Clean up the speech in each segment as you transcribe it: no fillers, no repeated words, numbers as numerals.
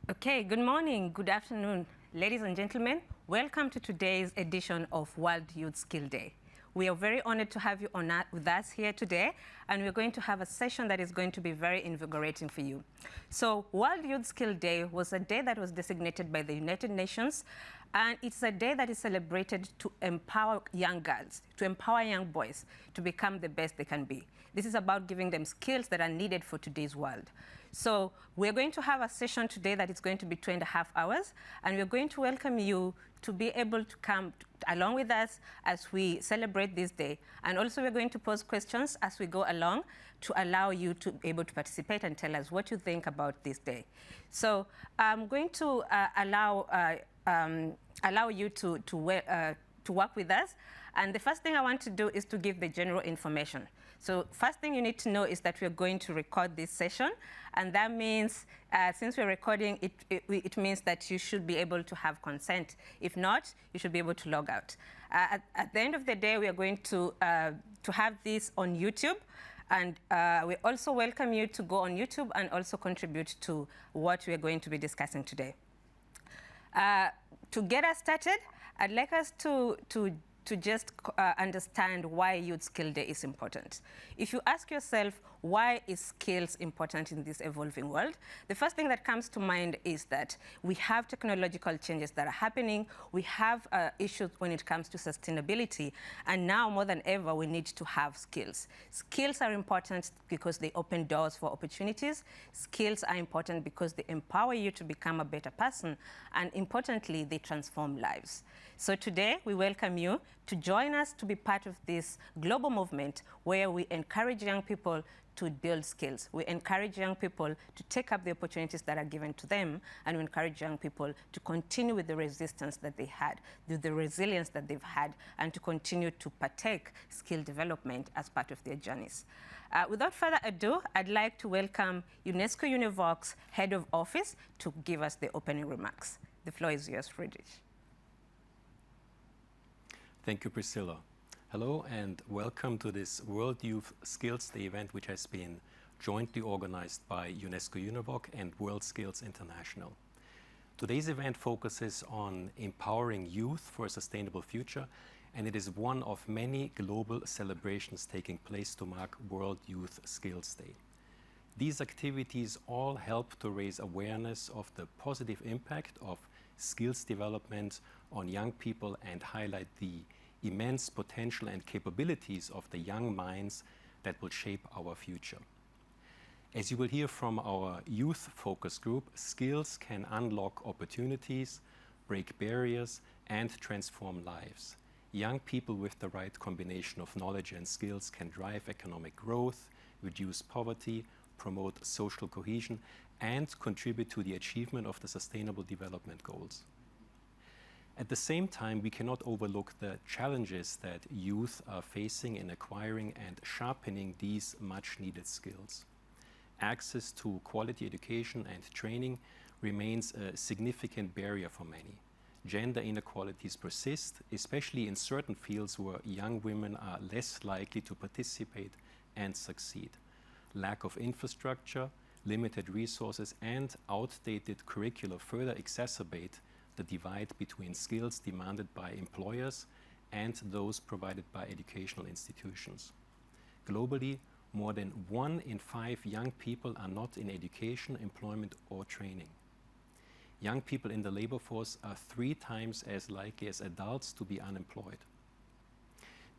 Okay, good morning, good afternoon, ladies and gentlemen. Welcome to today's edition of World Youth Skill Day. We are very honored to have you with us here today, and we're going to have a session that is going to be very invigorating for you. So World Youth Skill Day was a day that was designated by the United Nations, and it's a day that is celebrated to empower young girls, to empower young boys to become the best they can be. This is about giving them skills that are needed for today's world. So we're going to have a session today that is going to be 2.5 hours, and we're going to welcome you to be able to come along with us as we celebrate this day. And also we're going to pose questions as we go along to allow you to be able to participate and tell us what you think about this day. So I'm going to allow you to work with us. And the first thing I want to do is to give the general information. So first thing you need to know is that we're going to record this session. And that means, since we're recording, it means that you should be able to have consent. If not, you should be able to log out. At the end of the day, we are going to have this on YouTube. And we also welcome you to go on YouTube and also contribute to what we are going to be discussing today. To get us started, I'd like us to just understand why Youth Skill Day is important. If you ask yourself, why is skills important in this evolving world? The first thing that comes to mind is that we have technological changes that are happening. We have issues when it comes to sustainability. And now more than ever, we need to have skills. Skills are important because they open doors for opportunities. Skills are important because they empower you to become a better person. And importantly, they transform lives. So today, we welcome you to join us to be part of this global movement where we encourage young people to build skills. We encourage young people to take up the opportunities that are given to them, and we encourage young people to continue with the resistance that they had, the resilience that they've had, and to continue to partake skill development as part of their journeys. Without further ado, I'd like to welcome UNESCO-UNEVOC's Head of Office to give us the opening remarks. The floor is yours, Friedrich. Thank you, Priscilla. Hello and welcome to this World Youth Skills Day event, which has been jointly organized by UNESCO-UNEVOC and WorldSkills International. Today's event focuses on empowering youth for a sustainable future, and it is one of many global celebrations taking place to mark World Youth Skills Day. These activities all help to raise awareness of the positive impact of skills development on young people and highlight the immense potential and capabilities of the young minds that will shape our future. As you will hear from our youth focus group, skills can unlock opportunities, break barriers, and transform lives. Young people with the right combination of knowledge and skills can drive economic growth, reduce poverty, promote social cohesion, and contribute to the achievement of the Sustainable Development Goals. At the same time, we cannot overlook the challenges that youth are facing in acquiring and sharpening these much-needed skills. Access to quality education and training remains a significant barrier for many. Gender inequalities persist, especially in certain fields where young women are less likely to participate and succeed. Lack of infrastructure, limited resources, and outdated curricula further exacerbate the divide between skills demanded by employers and those provided by educational institutions. Globally, more than 1 in 5 young people are not in education, employment, or training. Young people in the labor force are 3 times as likely as adults to be unemployed.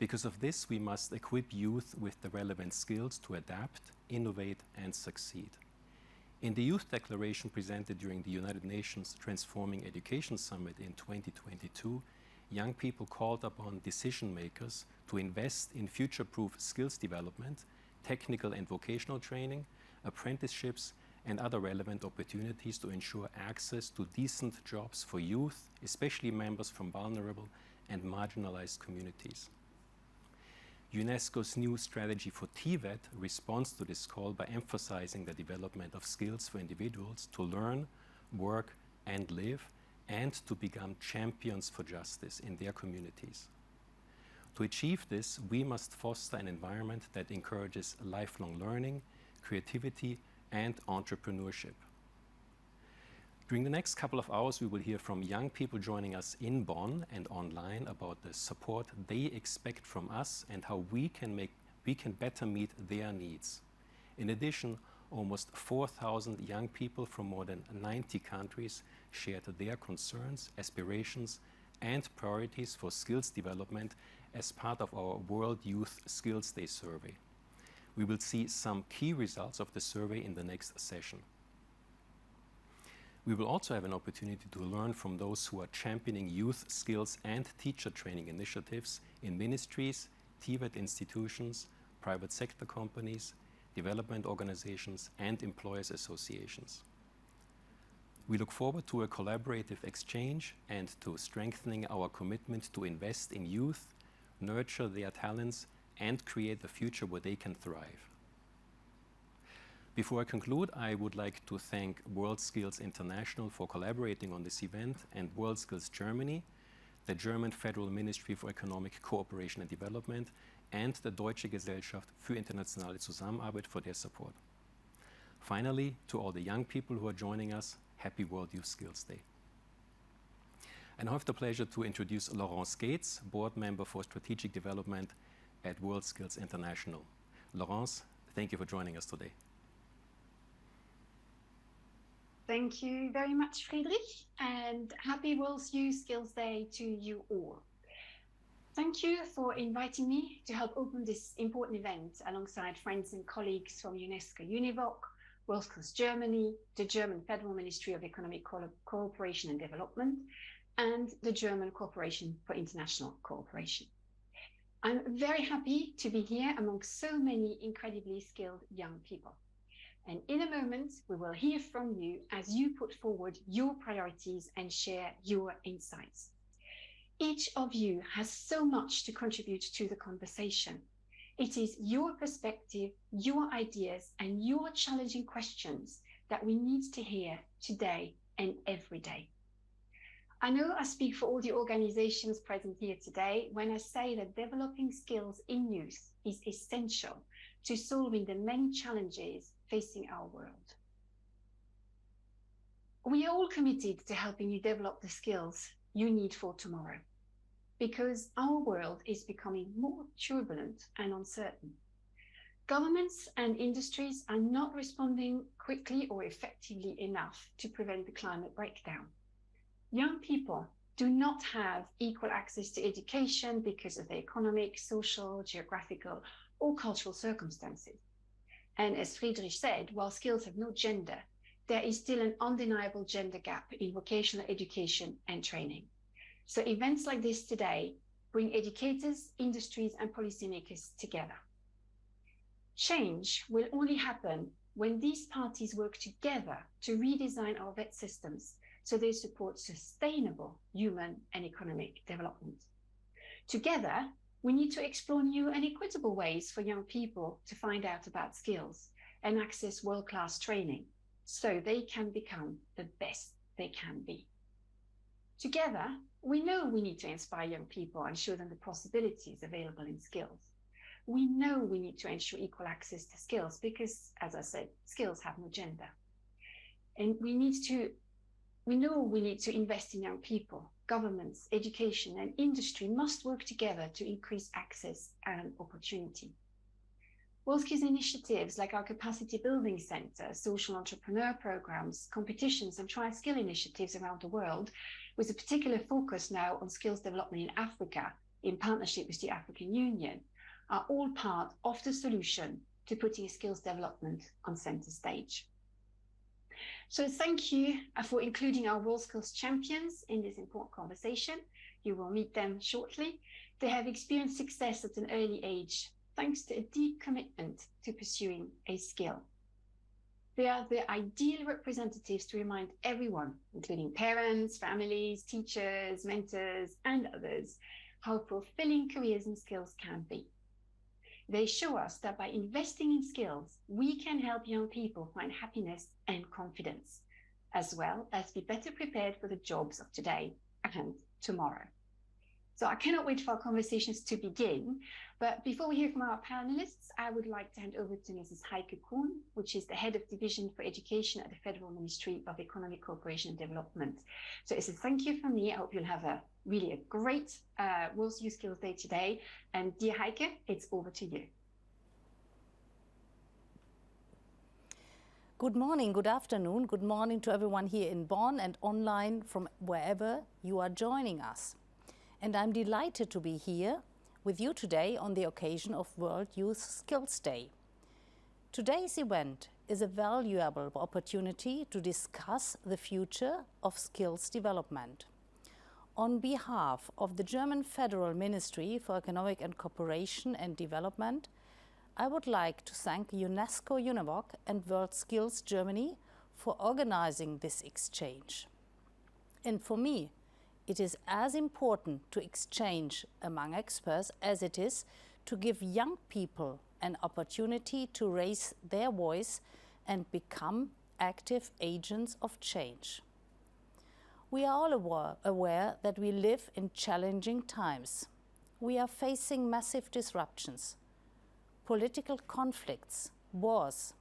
Because of this, we must equip youth with the relevant skills to adapt, innovate, and succeed. In the Youth Declaration presented during the United Nations Transforming Education Summit in 2022, young people called upon decision makers to invest in future-proof skills development, technical and vocational training, apprenticeships, and other relevant opportunities to ensure access to decent jobs for youth, especially members from vulnerable and marginalized communities. UNESCO's new strategy for TVET responds to this call by emphasizing the development of skills for individuals to learn, work, and live, and to become champions for justice in their communities. To achieve this, we must foster an environment that encourages lifelong learning, creativity, and entrepreneurship. During the next couple of hours, we will hear from young people joining us in Bonn and online about the support they expect from us and how we can better meet their needs. In addition, almost 4,000 young people from more than 90 countries shared their concerns, aspirations, and priorities for skills development as part of our World Youth Skills Day survey. We will see some key results of the survey in the next session. We will also have an opportunity to learn from those who are championing youth skills and teacher training initiatives in ministries, TVET institutions, private sector companies, development organizations, and employers associations. We look forward to a collaborative exchange and to strengthening our commitment to invest in youth, nurture their talents, and create a future where they can thrive. Before I conclude, I would like to thank WorldSkills International for collaborating on this event and WorldSkills Germany, the German Federal Ministry for Economic Cooperation and Development, and the Deutsche Gesellschaft für internationale Zusammenarbeit for their support. Finally, to all the young people who are joining us, happy World Youth Skills Day. And I have the pleasure to introduce Laurence Gates, board member for strategic development at WorldSkills International. Laurence, thank you for joining us today. Thank you very much, Friedrich, and happy World Youth Skills Day to you all. Thank you for inviting me to help open this important event alongside friends and colleagues from UNESCO-UNEVOC, WorldSkills Germany, the German Federal Ministry of Economic Cooperation and Development, and the German Corporation for International Cooperation. I'm very happy to be here amongst so many incredibly skilled young people. And in a moment, we will hear from you as you put forward your priorities and share your insights. Each of you has so much to contribute to the conversation. It is your perspective, your ideas, and your challenging questions that we need to hear today and every day. I know I speak for all the organizations present here today when I say that developing skills in youth is essential to solving the many challenges facing our world. We are all committed to helping you develop the skills you need for tomorrow, because our world is becoming more turbulent and uncertain. Governments and industries are not responding quickly or effectively enough to prevent the climate breakdown. Young people do not have equal access to education because of their economic, social, geographical, or cultural circumstances. And as Friedrich said, while skills have no gender, there is still an undeniable gender gap in vocational education and training. So events like this today bring educators, industries, and policymakers together. Change will only happen when these parties work together to redesign our VET systems so they support sustainable human and economic development. Together, we need to explore new and equitable ways for young people to find out about skills and access world-class training so they can become the best they can be. Together, we know we need to inspire young people and show them the possibilities available in skills. We know we need to ensure equal access to skills because, as I said, skills have no gender. And we know we need to invest in young people. Governments, education, and industry must work together to increase access and opportunity. WorldSkills initiatives like our Capacity Building Center, social entrepreneur programs, competitions, and try-skill initiatives around the world, with a particular focus now on skills development in Africa, in partnership with the African Union, are all part of the solution to putting skills development on center stage. So thank you for including our WorldSkills champions in this important conversation. You will meet them shortly. They have experienced success at an early age, thanks to a deep commitment to pursuing a skill. They are the ideal representatives to remind everyone, including parents, families, teachers, mentors, and others, how fulfilling careers in skills can be. They show us that by investing in skills, we can help young people find happiness and confidence, as well as be better prepared for the jobs of today and tomorrow. So I cannot wait for our conversations to begin. But before we hear from our panelists, I would like to hand over to Mrs. Heike Kuhn, which is the Head of Division for Education at the Federal Ministry of Economic Cooperation and Development. So it's a thank you from me. I hope you'll have a great WorldSkills Day today. And dear Heike, it's over to you. Good morning, good afternoon, good morning to everyone here in Bonn and online from wherever you are joining us. And I'm delighted to be here with you today on the occasion of World Youth Skills Day. Today's event is a valuable opportunity to discuss the future of skills development. On behalf of the German Federal Ministry for Economic and Cooperation and Development, I would like to thank UNESCO-UNEVOC and WorldSkills Germany for organizing this exchange. And for me, it is as important to exchange among experts as it is to give young people an opportunity to raise their voice and become active agents of change. We are all aware that we live in challenging times. We are facing massive disruptions, political conflicts, wars,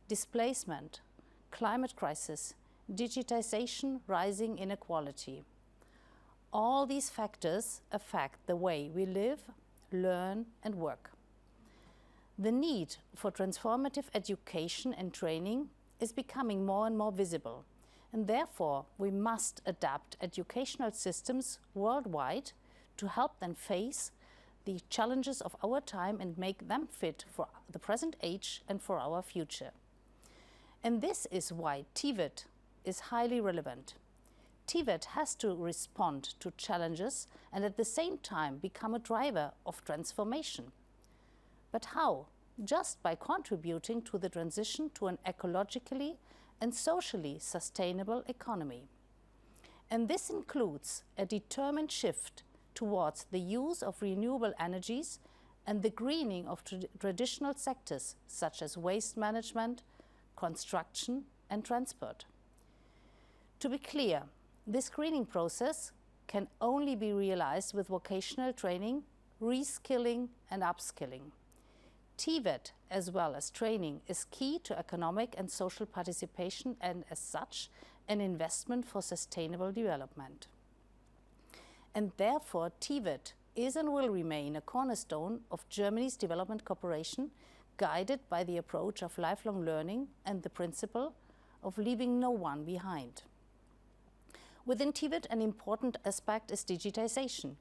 displacement, climate crisis, digitization, rising inequality. All these factors affect the way we live, learn, and work. The need for transformative education and training is becoming more and more visible, and therefore we must adapt educational systems worldwide to help them face the challenges of our time and make them fit for the present age and for our future. And this is why TVET is highly relevant. TVET has to respond to challenges and at the same time become a driver of transformation. But how? Just by contributing to the transition to an ecologically and socially sustainable economy. And this includes a determined shift towards the use of renewable energies and the greening of traditional sectors such as waste management, construction, and transport. To be clear, this greening process can only be realized with vocational training, reskilling, and upskilling. TVET, as well as training, is key to economic and social participation and, as such, an investment for sustainable development. And therefore, TVET is and will remain a cornerstone of Germany's development cooperation, guided by the approach of lifelong learning and the principle of leaving no one behind. Within TVET, an important aspect is digitization.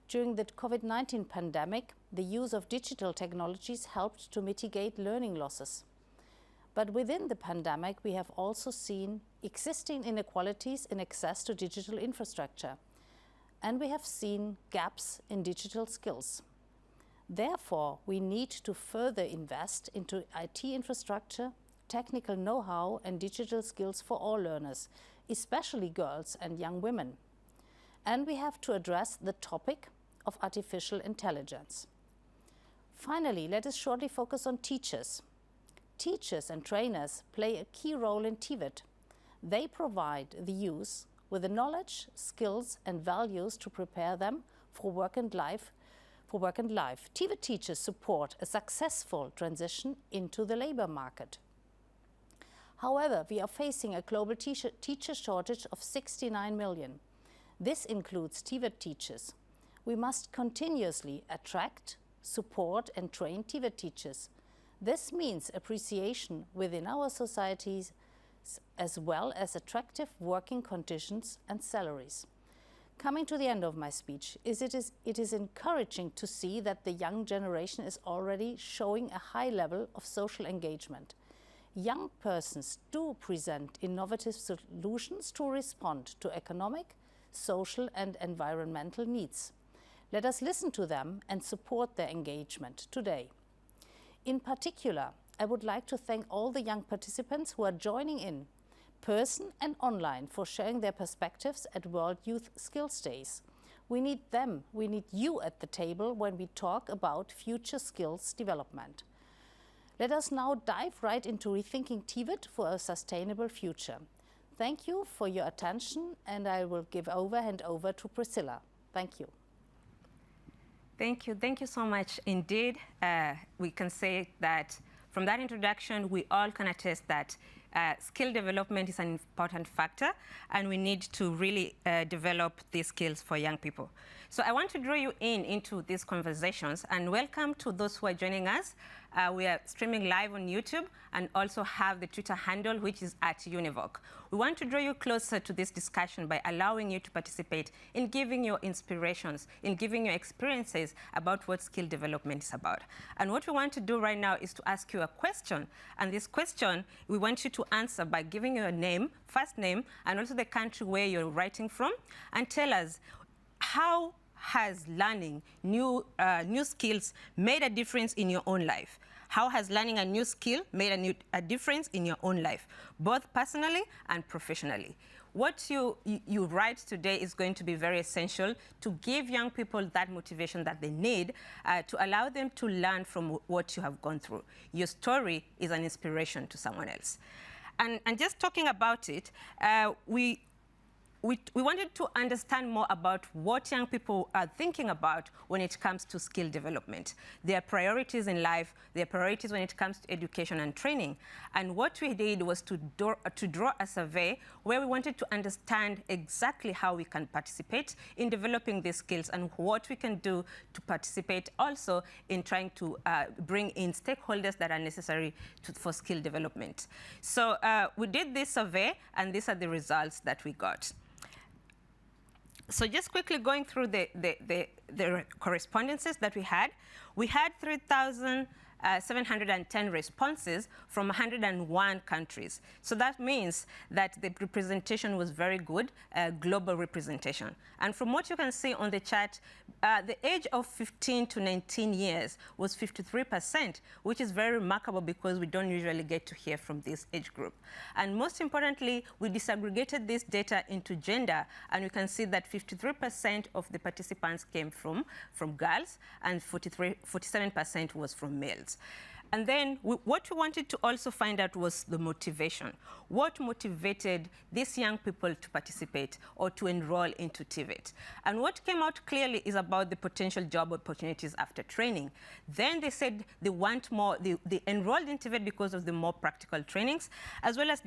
During the COVID-19 pandemic, the use of digital technologies helped to mitigate learning losses. But within the pandemic, we have also seen existing inequalities in access to digital infrastructure, and we have seen gaps in digital skills. Therefore, we need to further invest into IT infrastructure, technical know-how, and digital skills for all learners, especially girls and young women. And we have to address the topic of artificial intelligence. Finally, let us shortly focus on teachers. Teachers and trainers play a key role in TVET. They provide the youth with the knowledge, skills, and values to prepare them for work and life. TVET teachers support a successful transition into the labor market. However, we are facing a global teacher shortage of 69 million. This includes TVET teachers. We must continuously attract, support, and train TVET teachers. This means appreciation within our societies as well as attractive working conditions and salaries. Coming to the end of my speech, it is encouraging to see that the young generation is already showing a high level of social engagement. Young persons do present innovative solutions to respond to economic, social, and environmental needs. Let us listen to them and support their engagement today. In particular, I would like to thank all the young participants who are joining in, person and online, for sharing their perspectives at World Youth Skills Days. We need them, we need you at the table when we talk about future skills development. Let us now dive right into rethinking TVET for a sustainable future. Thank you for your attention, and I will hand over to Priscilla. Thank you. Thank you so much indeed. We can say that from that introduction, we all can attest that skill development is an important factor, and we need to really develop these skills for young people. So I want to draw you into these conversations, and welcome to those who are joining us. We are streaming live on YouTube and also have the Twitter handle, which is @UNEVOC. We want to draw you closer to this discussion by allowing you to participate in giving your inspirations, in giving your experiences about what skill development is about. And what we want to do right now is to ask you a question. And this question, we want you to answer by giving your name, first name, and also the country where you're writing from, and tell us how has learning new skills made a difference in your own life? How has learning a new skill made a difference in your own life, both personally and professionally? What you write today is going to be very essential to give young people that motivation that they need to allow them to learn from what you have gone through. Your story is an inspiration to someone else. And just talking about it, we wanted to understand more about what young people are thinking about when it comes to skill development, their priorities in life, their priorities when it comes to education and training. And what we did was to draw a survey where we wanted to understand exactly how we can participate in developing these skills and what we can do to participate also in trying to bring in stakeholders that are necessary for skill development. So we did this survey, and these are the results that we got. So just quickly going through the correspondences that we had 3,710 responses from 101 countries. So that means that the representation was very good, global representation. And from what you can see on the chart, the age of 15 to 19 years was 53%, which is very remarkable because we don't usually get to hear from this age group. And most importantly, we disaggregated this data into gender, and you can see that 53% of the participants came from girls, and 47% was from males. And then what we wanted to also find out was the motivation. What motivated these young people to participate or to enroll into TVET? And what came out clearly is about the potential job opportunities after training. Then they said they want more, they enrolled in TVET because of the more practical trainings, as well as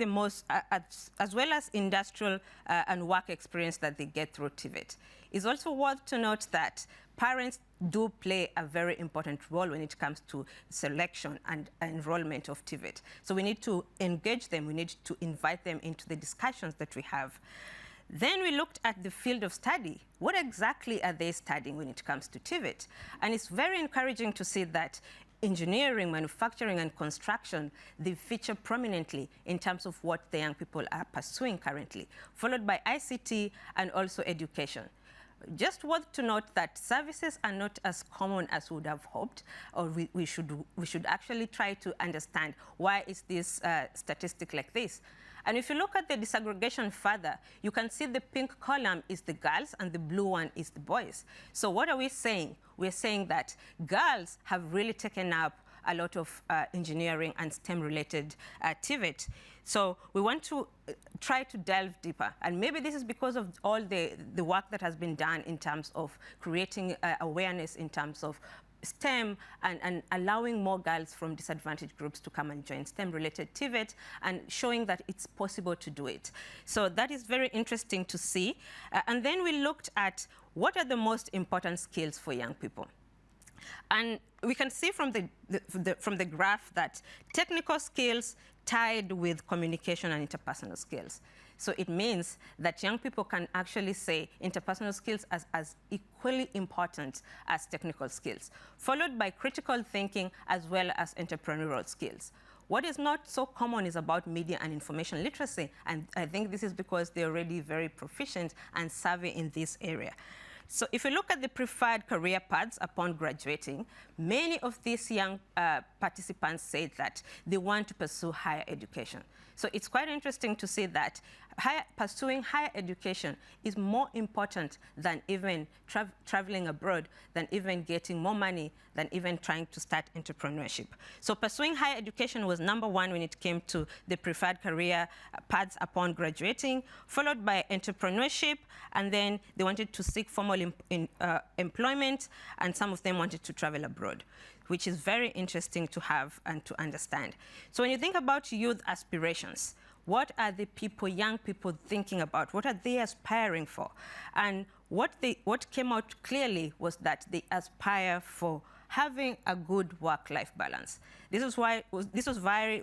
industrial and work experience that they get through TVET. It's also worth to note that parents do play a very important role when it comes to selection and enrollment of TVET. So we need to engage them, we need to invite them into the discussions that we have. Then we looked at the field of study. What exactly are they studying when it comes to TVET? And it's very encouraging to see that engineering, manufacturing, and construction, they feature prominently in terms of what the young people are pursuing currently, followed by ICT and also education. Just worth to note that services are not as common as we would have hoped, or we should actually try to understand why is this statistic like this. And if you look at the disaggregation further, you can see the pink column is the girls and the blue one is the boys. So what are we saying? We're saying that girls have really taken up a lot of engineering and STEM-related TVET. So we want to try to delve deeper. And maybe this is because of all the work that has been done in terms of creating awareness in terms of STEM and allowing more girls from disadvantaged groups to come and join STEM-related TVET and showing that it's possible to do it. So that is very interesting to see. And then we looked at what are the most important skills for young people. And we can see from the graph that technical skills tied with communication and interpersonal skills. So it means that young people can actually say interpersonal skills as equally important as technical skills, followed by critical thinking as well as entrepreneurial skills. What is not so common is about media and information literacy, and I think this is because they're already very proficient and savvy in this area. So if you look at the preferred career paths upon graduating, many of these young participants say that they want to pursue higher education. So it's quite interesting to see that pursuing higher education is more important than even traveling abroad, than even getting more money, than even trying to start entrepreneurship. So pursuing higher education was number one when it came to the preferred career paths upon graduating, followed by entrepreneurship, and then they wanted to seek formal employment, and some of them wanted to travel abroad, which is very interesting to have and to understand. So when you think about youth aspirations, what are the young people thinking about? What are they aspiring for? And what came out clearly was that they aspire for having a good work-life balance. This was very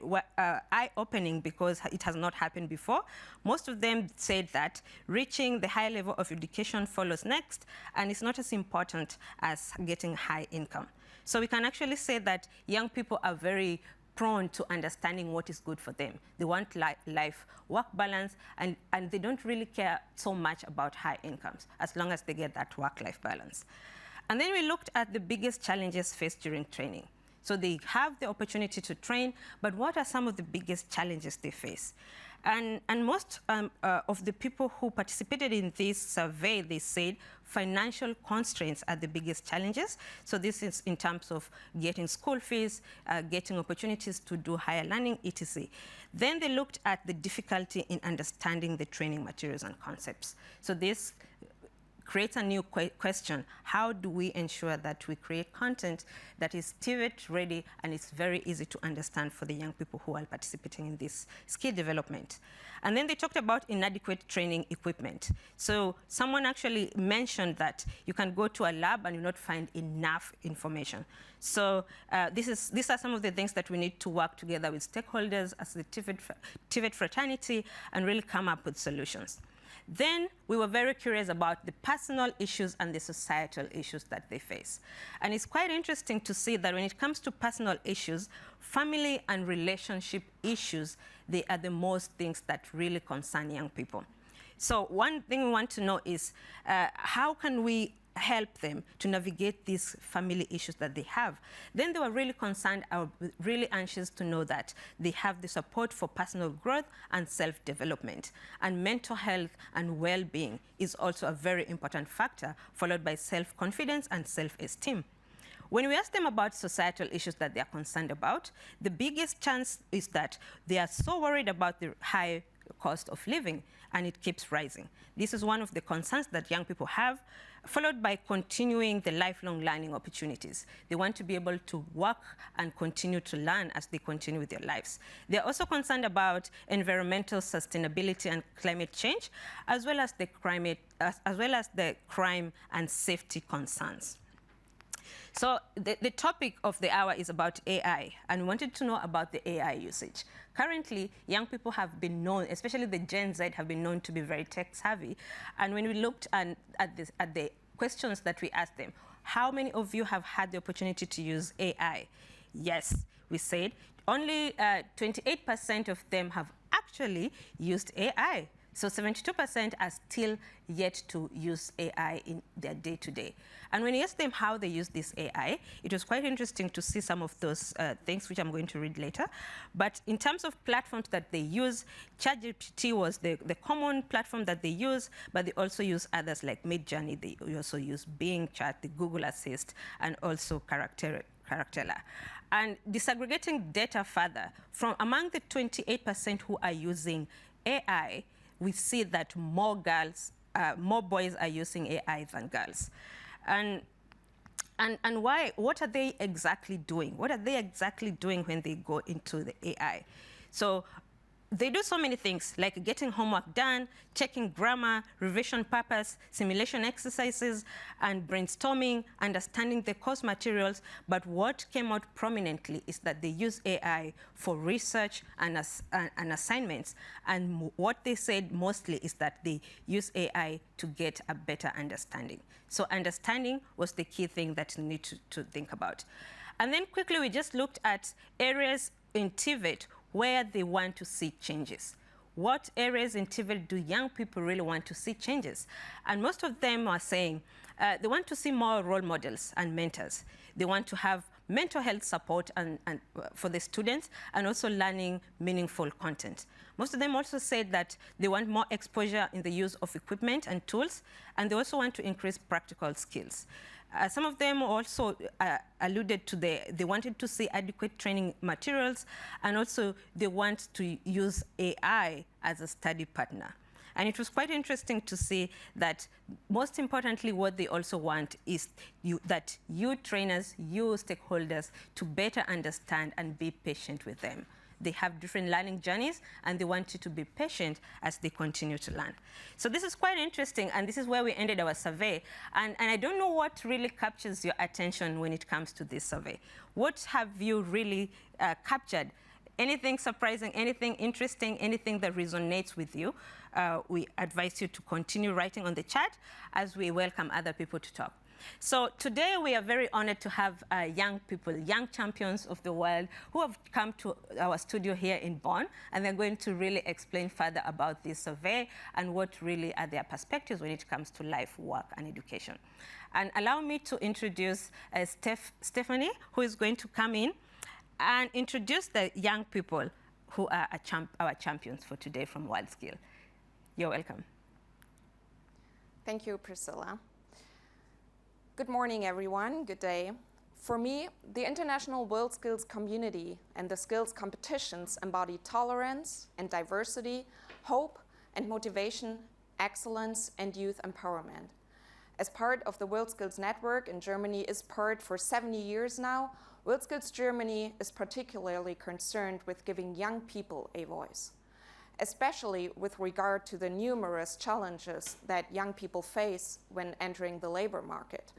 eye-opening because it has not happened before. Most of them said that reaching the high level of education follows next, and it's not as important as getting high income. So we can actually say that young people are very prone to understanding what is good for them. They want life-work balance, and they don't really care so much about high incomes, as long as they get that work-life balance. And then we looked at the biggest challenges faced during training. So they have the opportunity to train, but what are some of the biggest challenges they face? And most of the people who participated in this survey, they said financial constraints are the biggest challenges. So this is in terms of getting school fees, getting opportunities to do higher learning, etc. Then they looked at the difficulty in understanding the training materials and concepts. So this creates a new question. How do we ensure that we create content that is TVET ready and it's very easy to understand for the young people who are participating in this skill development? And then they talked about inadequate training equipment. So someone actually mentioned that you can go to a lab and you not find enough information. So these are some of the things that we need to work together with stakeholders as the TVET fraternity and really come up with solutions. Then we were very curious about the personal issues and the societal issues that they face. And it's quite interesting to see that when it comes to personal issues, family and relationship issues, they are the most things that really concern young people. So one thing we want to know is how can we help them to navigate these family issues that they have? Then they were really concerned, really anxious to know that they have the support for personal growth and self-development. And mental health and well-being is also a very important factor, followed by self-confidence and self-esteem. When we ask them about societal issues that they are concerned about, the biggest chance is that they are so worried about the high cost of living, and it keeps rising. This is one of the concerns that young people have, followed by continuing the lifelong learning opportunities. They want to be able to work and continue to learn as they continue with their lives. They're also concerned about environmental sustainability and climate change, as well as the crime and safety concerns. So the topic of the hour is about AI, and we wanted to know about the AI usage. Currently, young people have been known, especially the Gen Z, have been known to be very tech savvy. And when we looked at the questions that we asked them, how many of you have had the opportunity to use AI? Yes, we said only 28% of them have actually used AI. So 72% are still yet to use AI in their day-to-day. And when you ask them how they use this AI, it was quite interesting to see some of those things, which I'm going to read later. But in terms of platforms that they use, ChatGPT was the common platform that they use, but they also use others like Midjourney. They also use Bing Chat, the Google Assist, and also Charactera. And disaggregating data further, from among the 28% who are using AI, we see that more boys are using AI than girls. And why? What are they exactly doing? What are they exactly doing when they go into the AI? So they do so many things, like getting homework done, checking grammar, revision purpose, simulation exercises, and brainstorming, understanding the course materials. But what came out prominently is that they use AI for research and assignments. And what they said mostly is that they use AI to get a better understanding. So understanding was the key thing that you need to think about. And then quickly, we just looked at areas in TVET where they want to see changes. What areas in TVET do young people really want to see changes? And most of them are saying they want to see more role models and mentors. They want to have mental health support for the students, and also learning meaningful content. Most of them also said that they want more exposure in the use of equipment and tools, and they also want to increase practical skills. Some of them also alluded to they wanted to see adequate training materials, and also they want to use AI as a study partner. And it was quite interesting to see that most importantly, what they also want is that you trainers, you stakeholders, to better understand and be patient with them. They have different learning journeys, and they want you to be patient as they continue to learn. So this is quite interesting, and this is where we ended our survey. And I don't know what really captures your attention when it comes to this survey. What have you really captured? Anything surprising, anything interesting, anything that resonates with you? We advise you to continue writing on the chat as we welcome other people to talk. So today we are very honored to have young people, young champions of the world who have come to our studio here in Bonn, and they're going to really explain further about this survey and what really are their perspectives when it comes to life, work, and education. And allow me to introduce Stephanie, who is going to come in and introduce the young people who are our champions for today from WorldSkills. You're welcome. Thank you, Priscilla. Good morning, everyone. Good day. For me, the international WorldSkills community and the skills competitions embody tolerance and diversity, hope and motivation, excellence and youth empowerment. As part of the WorldSkills network in Germany is part for 70 years now, WorldSkills Germany is particularly concerned with giving young people a voice, especially with regard to the numerous challenges that young people face when entering the labor market.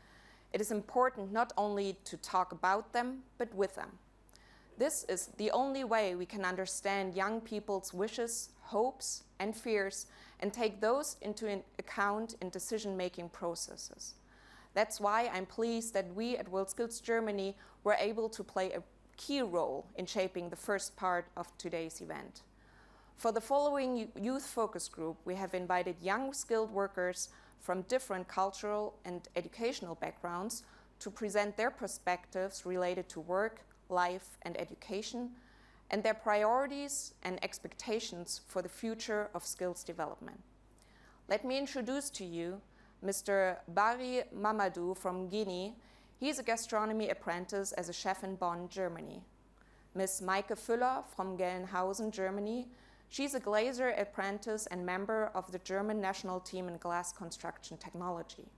It is important not only to talk about them, but with them. This is the only way we can understand young people's wishes, hopes, and fears, and take those into account in decision-making processes. That's why I'm pleased that we at WorldSkills Germany were able to play a key role in shaping the first part of today's event. For the following youth focus group, we have invited young skilled workers from different cultural and educational backgrounds to present their perspectives related to work, life, and education, and their priorities and expectations for the future of skills development. Let me introduce to you Mr. Bari Mamadou from Guinea. He's a gastronomy apprentice as a chef in Bonn, Germany. Ms. Maike Füller from Gelnhausen, Germany. She's a glazier apprentice and member of the German national team in glass construction technology.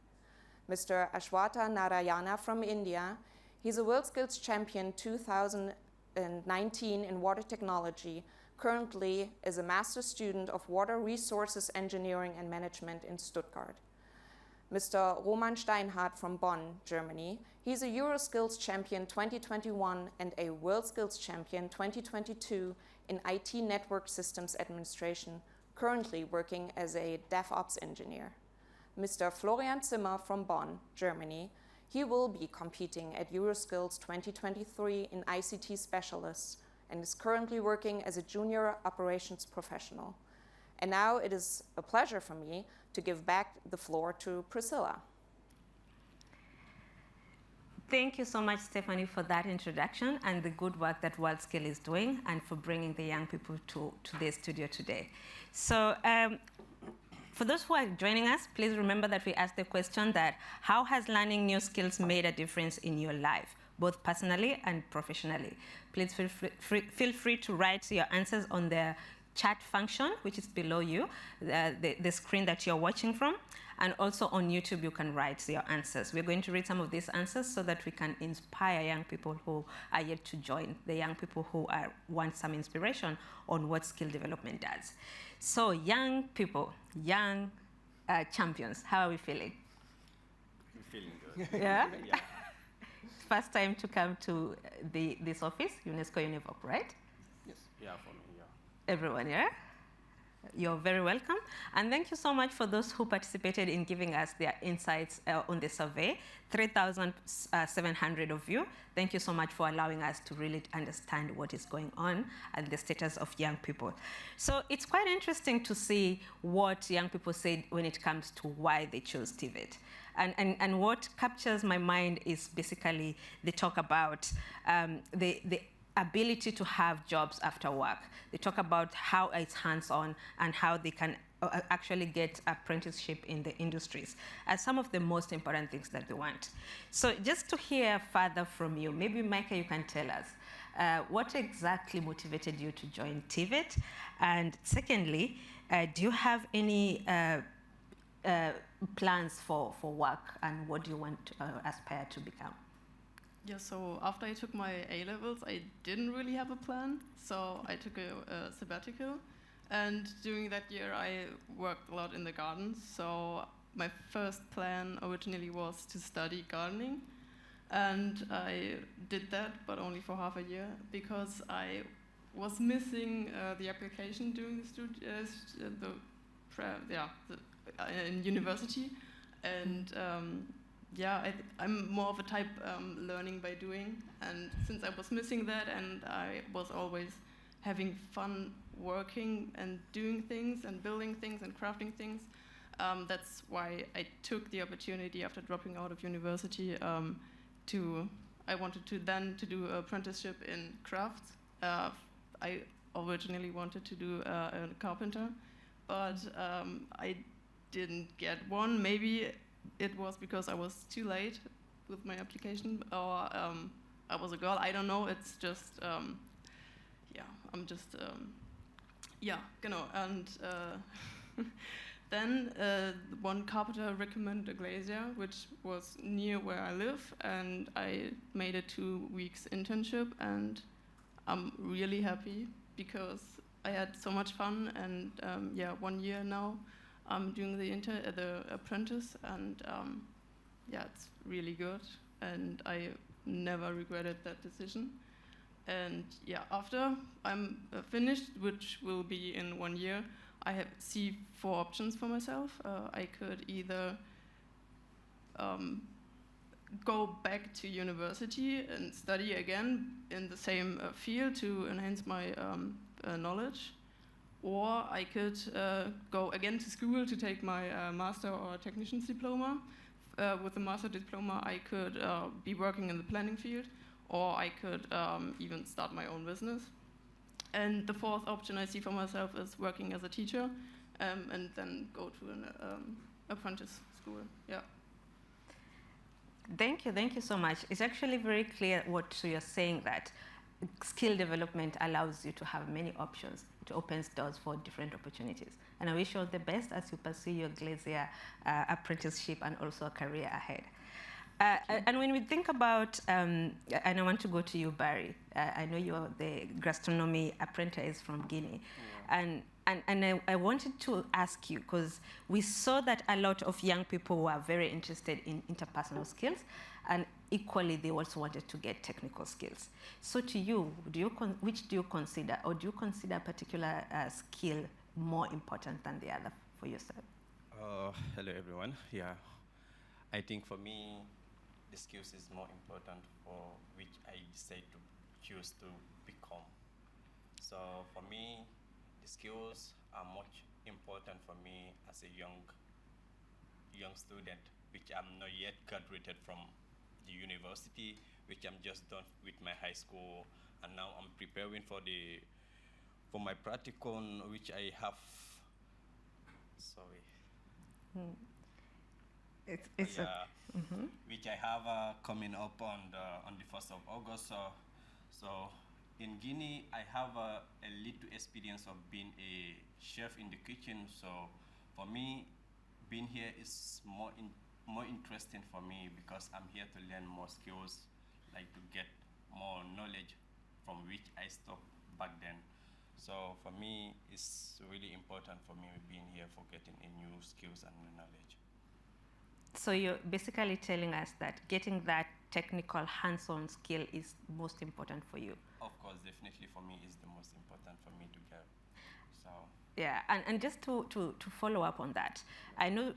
Mr. Ashwata Narayana from India. He's a WorldSkills champion 2019 in water technology, currently is a master's student of water resources engineering and management in Stuttgart. Mr. Roman Steinhardt from Bonn, Germany. He's a EuroSkills champion 2021 and a WorldSkills champion 2022 in IT network systems administration, currently working as a DevOps engineer. Mr. Florian Zimmer from Bonn, Germany. He will be competing at EuroSkills 2023 in ICT specialists and is currently working as a junior operations professional. And now it is a pleasure for me to give back the floor to Priscilla. Thank you so much, Stephanie, for that introduction and the good work that WorldSkills is doing and for bringing the young people to the studio today. So for those who are joining us, please remember that we asked the question that how has learning new skills made a difference in your life, both personally and professionally? Please feel free to write your answers on the chat function, which is below you, the screen that you're watching from. And also on YouTube, you can write your answers. We're going to read some of these answers so that we can inspire young people who are yet to join, the young people who want some inspiration on what skill development does. So young people, young champions, how are we feeling? I'm feeling good. Yeah? Yeah. First time to come to this office, UNESCO-UNEVOC, right? Yes. Yeah, for me, yeah. Everyone, yeah? You're very welcome. And thank you so much for those who participated in giving us their insights on the survey, 3,700 of you. Thank you so much for allowing us to really understand what is going on and the status of young people. So it's quite interesting to see what young people say when it comes to why they chose TVET. And what captures my mind is basically they talk about the ability to have jobs after work. They talk about how it's hands-on and how they can actually get apprenticeship in the industries as some of the most important things that they want. So just to hear further from you, maybe Micah, you can tell us what exactly motivated you to join TVET, and secondly, do you have any plans for work, and what do you want to aspire to become? Yeah, so after I took my A-levels, I didn't really have a plan, so I took a sabbatical, and during that year I worked a lot in the gardens. So my first plan originally was to study gardening, and I did that, but only for half a year, because I was missing the application during in university, and I'm more of a type learning by doing, and since I was missing that, and I was always having fun working and doing things and building things and crafting things, that's why I took the opportunity after dropping out of university I wanted to do an apprenticeship in crafts. I originally wanted to do a carpenter, but I didn't get one. Maybe it was because I was too late with my application, or I was a girl. I don't know. It's just, I'm just, genau. And then one carpenter recommended a glazier, which was near where I live, and I made a 2 weeks internship, and I'm really happy because I had so much fun, and 1 year now I'm doing the apprentice, and it's really good, and I never regretted that decision. And after I'm finished, which will be in 1 year, I see 4 options for myself. I could either go back to university and study again in the same field to enhance my knowledge, or I could go again to school to take my master or technician's diploma. With the master diploma, I could be working in the planning field, or I could even start my own business. And the 4th option I see for myself is working as a teacher, and then go to an apprentice school. Yeah. Thank you so much. It's actually very clear what you're saying, that skill development allows you to have many options. It opens doors for different opportunities. And I wish you all the best as you pursue your glazier apprenticeship and also a career ahead. And when we think about, and I want to go to you, Barry. I know you're the gastronomy apprentice from Guinea. Yeah. And I wanted to ask you, because we saw that a lot of young people were very interested in interpersonal skills, and equally they also wanted to get technical skills. So to you, which do you consider, or do you consider a particular skill more important than the other for yourself? Hello everyone. Yeah, I think for me, the skills is more important for which I decide to choose to become. So for me, the skills are much important for me as a young student, which I'm not yet graduated from the university, which I'm just done with my high school, and now I'm preparing for my practicum, which I have. Sorry. Which I have coming up on the 1st of August. So in Guinea, I have a little experience of being a chef in the kitchen. So for me, being here is more interesting for me, because I'm here to learn more skills, like to get more knowledge from which I stopped back then. So for me, it's really important for me being here for getting a new skills and new knowledge. So you're basically telling us that getting that technical hands-on skill is most important for you? Of course, definitely for me is the most important for me to get. So yeah, and just to follow up on that, I know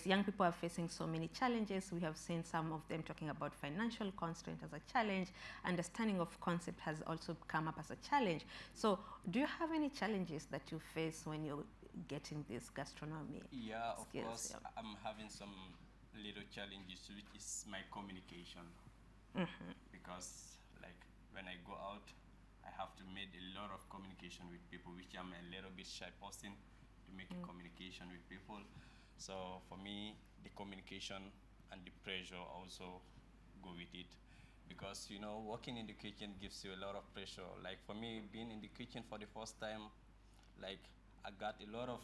young people are facing so many challenges. We have seen some of them talking about financial constraint as a challenge. Understanding of concept has also come up as a challenge. So do you have any challenges that you face when you're getting this gastronomy skills? Of course, yeah. I'm having some little challenges, which is my communication. Because like when I go out, I have to make a lot of communication with people, which I'm a little bit shy person to to make a communication with people. So for me, the communication and the pressure also go with it. Because, you know, working in the kitchen gives you a lot of pressure. Like for me, being in the kitchen for the first time, like I got a lot of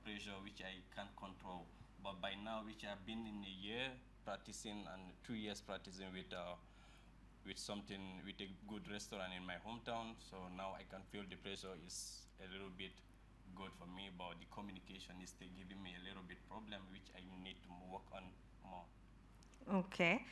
pressure which I can't control. But by now, which I've been in a year practicing and 2 years practicing with a good restaurant in my hometown, so now I can feel the pressure is a little bit good for me, but the communication is still giving me a little bit problem, which I need to work on more. Okay.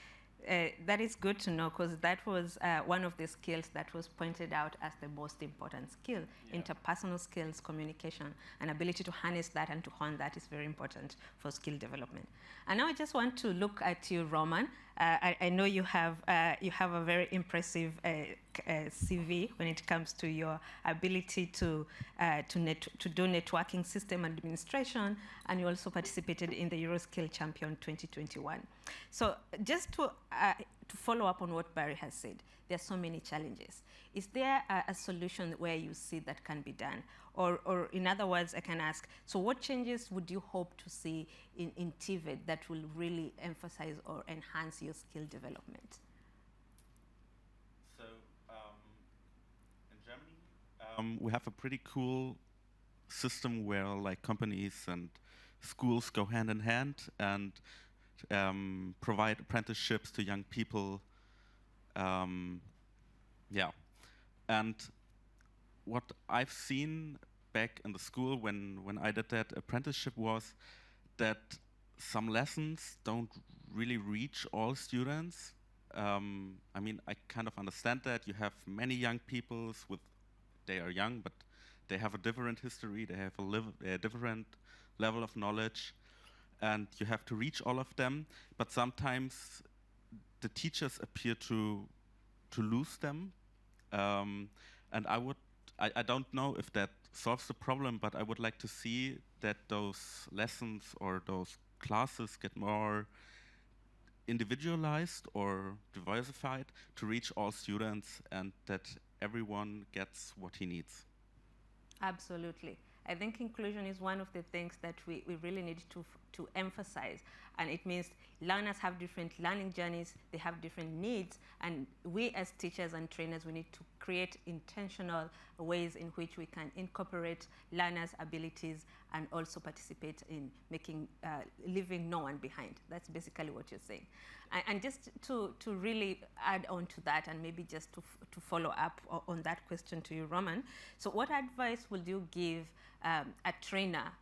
That is good to know, because that was one of the skills that was pointed out as the most important skill. Yeah. Interpersonal skills, communication, and ability to harness that and to hone that is very important for skill development. And now I just want to look at you, Roman. I know you have a very impressive CV when it comes to your ability to do networking system administration, and you also participated in the WorldSkills Champion 2021. So just to follow up on what Barry has said, there are so many challenges. Is there a solution where you see that can be done? Or in other words, I can ask, so what changes would you hope to see in TVET that will really emphasize or enhance your skill development? So in Germany, we have a pretty cool system where like companies and schools go hand in hand and provide apprenticeships to young people. Yeah, and what I've seen back in the school when I did that apprenticeship was that some lessons don't really reach all students. I mean, I kind of understand that. You have many young people they are young, but they have a different history, they have a different level of knowledge, and you have to reach all of them. But sometimes the teachers appear to lose them. And I don't know if that solves the problem, but I would like to see that those lessons or those classes get more individualized or diversified to reach all students, and that everyone gets what he needs. Absolutely. I think inclusion is one of the things that we really need to emphasize. And it means learners have different learning journeys, they have different needs, and we as teachers and trainers, we need to create intentional ways in which we can incorporate learners' abilities and also participate in leaving no one behind. That's basically what you're saying. And just to really add on to that, and maybe just to follow up on that question to you, Roman. So what advice would you give a trainer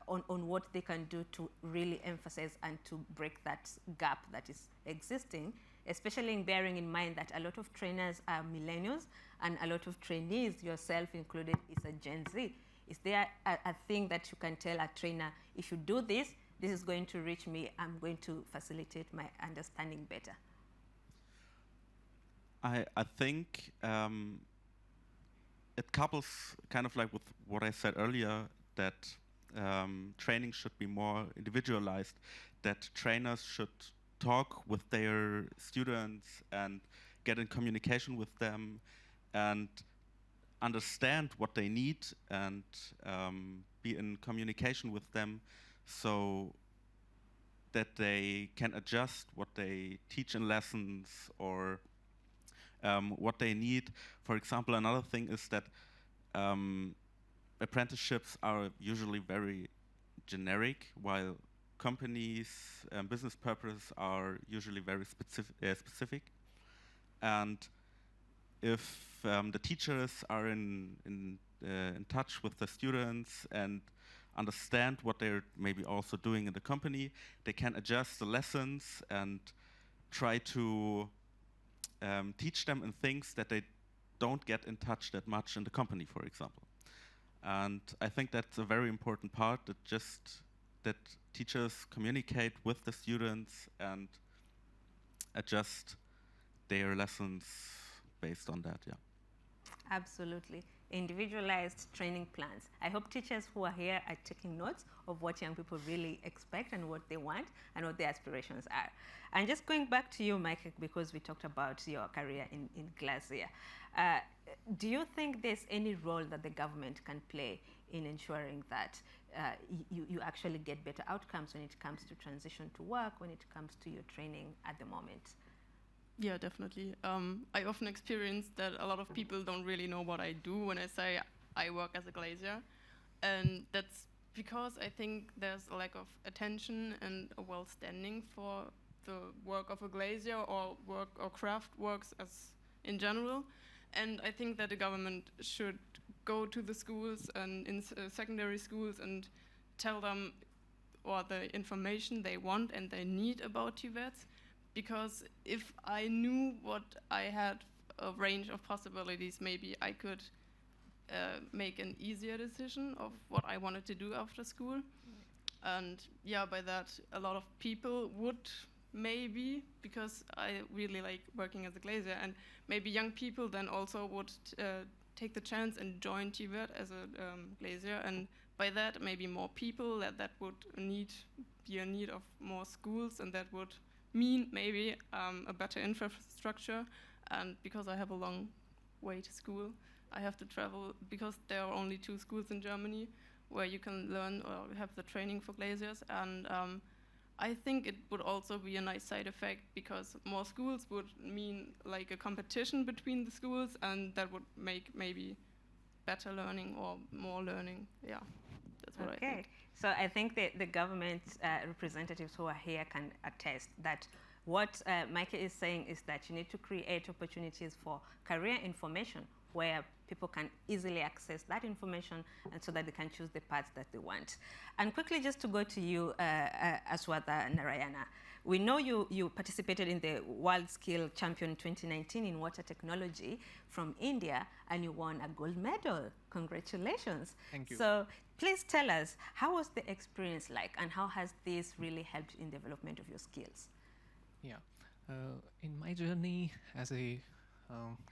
on what they can do to really emphasize and to break that gap that is existing, especially in bearing in mind that a lot of trainers are millennials and a lot of trainees, yourself included, is a Gen Z. Is there a thing that you can tell a trainer, if you do this, this is going to reach me, I'm going to facilitate my understanding better? I think it couples kind of like with what I said earlier, that training should be more individualized, that trainers should talk with their students and get in communication with them and understand what they need and be in communication with them so that they can adjust what they teach in lessons or what they need. For example, another thing is that apprenticeships are usually very generic, while companies' business purposes are usually very specific. And if the teachers are in touch with the students and understand what they're maybe also doing in the company, they can adjust the lessons and try to teach them in things that they don't get in touch that much in the company, for example. And I think that's a very important part, that teachers communicate with the students and adjust their lessons based on that, yeah. Absolutely. Individualized training plans. I hope teachers who are here are taking notes of what young people really expect and what they want and what their aspirations are. And just going back to you, Mike, because we talked about your career in Glacier, do you think there's any role that the government can play in ensuring that you actually get better outcomes when it comes to transition to work, when it comes to your training at the moment? Yeah, definitely. I often experience that a lot of people don't really know what I do when I say I work as a glazier. And that's because I think there's a lack of attention and a well standing for the work of a glazier or work or craft works as in general. And I think that the government should go to the schools and in secondary schools and tell them what the information they want and they need about TVETs. Because if I knew what I had a range of possibilities, maybe I could make an easier decision of what I wanted to do after school. And yeah, by that, a lot of people would maybe, because I really like working as a glazier, and maybe young people then also would take the chance and join TVET as a glazier. And by that, maybe more people that would be in need of more schools, and that would mean maybe a better infrastructure. And because I have a long way to school, I have to travel, because there are only 2 schools in Germany where you can learn or have the training for glaziers. And I think it would also be a nice side effect, because more schools would mean like a competition between the schools, and that would make maybe better learning or more learning. Yeah, that's what I think. So I think the government representatives who are here can attest that what Micah is saying is that you need to create opportunities for career information where people can easily access that information, and so that they can choose the paths that they want. And quickly, just to go to you, Aswatha Narayana, we know you participated in the WorldSkills Champion 2019 in water technology from India, and you won a gold medal. Congratulations. Thank you. So please tell us, how was the experience like, and how has this really helped in development of your skills? Yeah, in my journey as a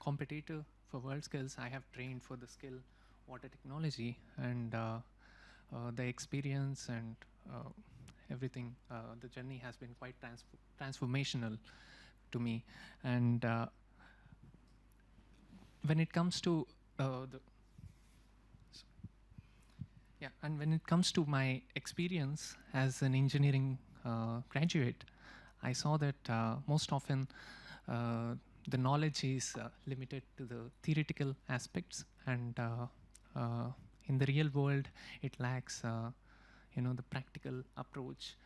competitor for WorldSkills, I have trained for the skill water technology, and the experience and everything, the journey has been quite transformational to me. And when it comes to when it comes to my experience as an engineering graduate, I saw that most often the knowledge is limited to the theoretical aspects, and in the real world, it lacks, the practical approach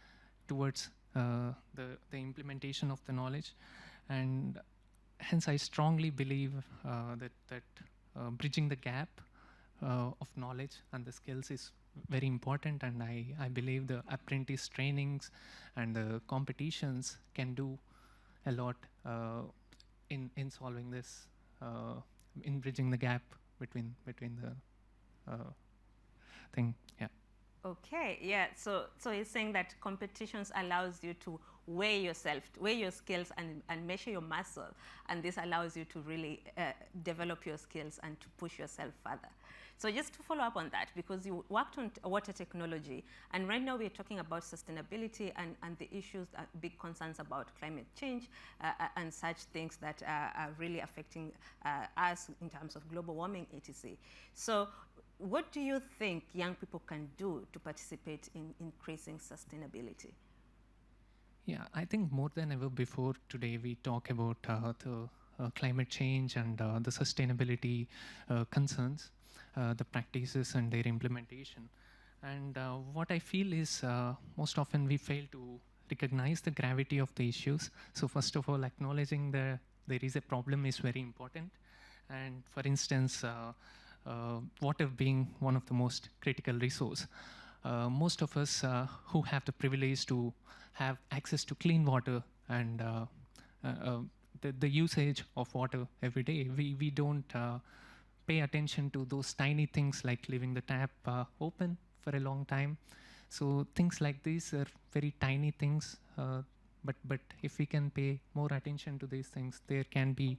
towards the implementation of the knowledge. And hence, I strongly believe that bridging the gap of knowledge and the skills is very important, and I believe the apprentice trainings and the competitions can do a lot in solving this, in bridging the gap between the thing. Yeah. Okay, yeah, so you're saying that competitions allows you to weigh yourself, weigh your skills and measure your muscle, and this allows you to really develop your skills and to push yourself further. So just to follow up on that, because you worked on water technology, and right now we're talking about sustainability and the issues, big concerns about climate change and such things that are really affecting us in terms of global warming, etc. So what do you think young people can do to participate in increasing sustainability? Yeah, I think more than ever before today, we talk about the climate change and the sustainability concerns, the practices and their implementation. And what I feel is most often we fail to recognize the gravity of the issues. So first of all, acknowledging that there is a problem is very important. And for instance, water being one of the most critical resource. Most of us who have the privilege to have access to clean water and the usage of water every day, we don't pay attention to those tiny things like leaving the tap open for a long time. So things like these are very tiny things, but if we can pay more attention to these things, there can be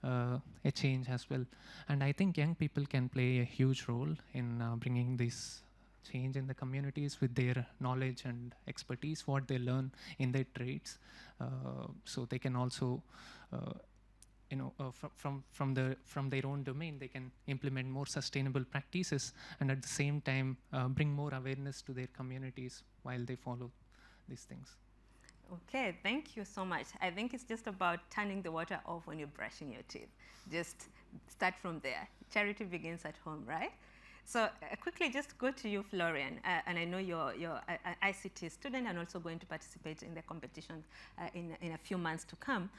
a change as well. And I think young people can play a huge role in bringing this change in the communities with their knowledge and expertise, what they learn in their trades. So they can also, from their own domain, they can implement more sustainable practices, and at the same time bring more awareness to their communities while they follow these things. Okay, thank you so much. I think it's just about turning the water off when you're brushing your teeth. Just start from there. Charity begins at home, right? So quickly, just go to you, Florian. And I know you're an ICT student and also going to participate in the competition in a few months to come.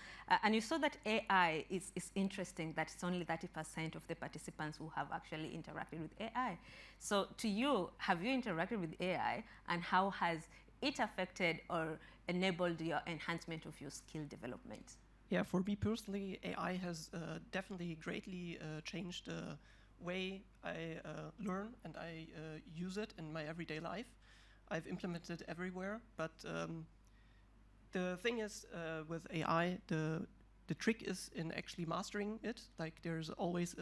And you saw that AI is interesting, that it's only 30% of the participants who have actually interacted with AI. So to you, have you interacted with AI, and how has it affected or enabled your enhancement of your skill development? Yeah, for me personally, AI has definitely greatly changed the way I learn and I use it in my everyday life. I've implemented it everywhere, but the thing is with AI, the trick is in actually mastering it. Like, there's always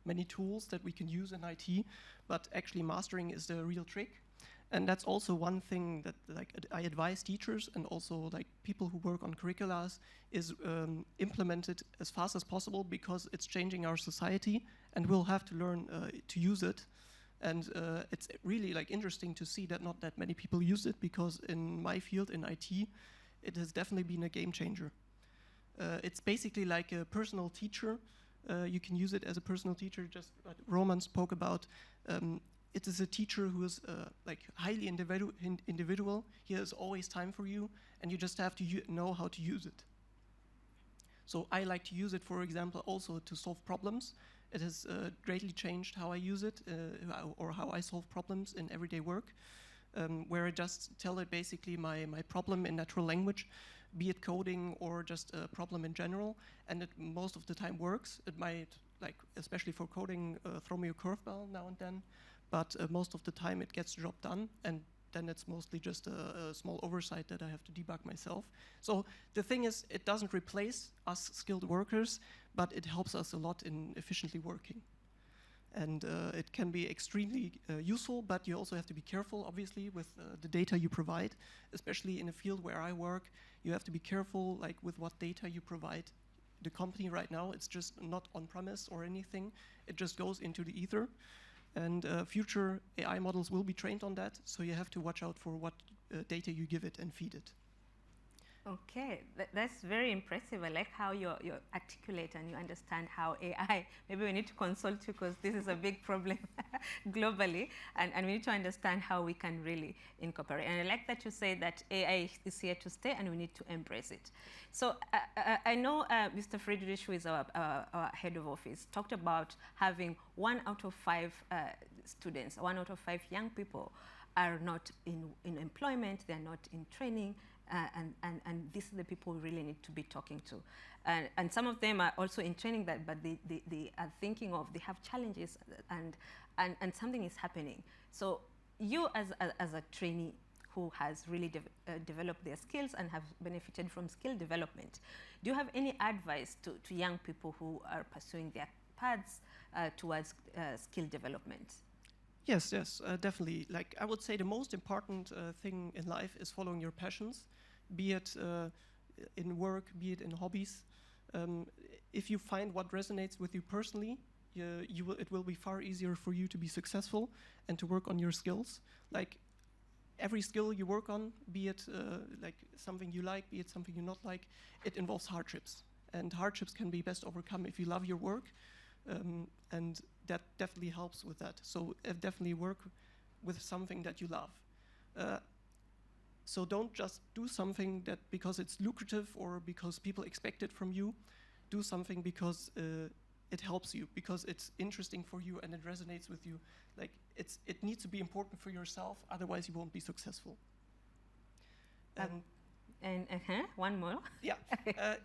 many tools that we can use in IT, but actually mastering is the real trick. And that's also one thing that I advise teachers and also people who work on curriculums is implement it as fast as possible, because it's changing our society and we'll have to learn to use it. And it's really interesting to see that not that many people use it, because in my field, in IT, it has definitely been a game changer. It's basically like a personal teacher. You can use it as a personal teacher, just what Roman spoke about. It is a teacher who is highly individual. He has always time for you, and you just have to know how to use it. So I like to use it, for example, also to solve problems. It has greatly changed how I use it, or how I solve problems in everyday work, where I just tell it basically my problem in natural language, be it coding or just a problem in general, and it most of the time works. It might, especially for coding, throw me a curveball now and then, but most of the time it gets the job done, and then it's mostly just a small oversight that I have to debug myself. So the thing is, it doesn't replace us skilled workers, but it helps us a lot in efficiently working. And it can be extremely useful, but you also have to be careful, obviously, with the data you provide, especially in a field where I work. You have to be careful with what data you provide. The company right now, it's just not on-premise or anything. It just goes into the ether. And future AI models will be trained on that, so you have to watch out for what data you give it and feed it. Okay, that's very impressive. I like how you articulate and you understand how AI, maybe we need to consult you, because this is a big problem globally, and we need to understand how we can really incorporate. And I like that you say that AI is here to stay and we need to embrace it. So I know Mr. Friedrich, who is our head of office, talked about having 1 out of 5 students, 1 out of 5 young people are not in employment, they're not in training, and these are the people we really need to be talking to. And some of them are also in training, but they are thinking of, they have challenges, and something is happening. So you as a trainee who has really developed their skills and have benefited from skill development, do you have any advice to young people who are pursuing their paths towards skill development? Yes, definitely. I would say the most important thing in life is following your passions, be it in work, be it in hobbies. If you find what resonates with you personally, it will be far easier for you to be successful and to work on your skills. Every skill you work on, be it something you like, be it something you not like, it involves hardships. And hardships can be best overcome if you love your work. And that definitely helps with that. So definitely work with something that you love. So don't just do something that because it's lucrative or because people expect it from you. Do something because it helps you, because it's interesting for you and it resonates with you. It needs to be important for yourself, otherwise you won't be successful. And one more. Yeah,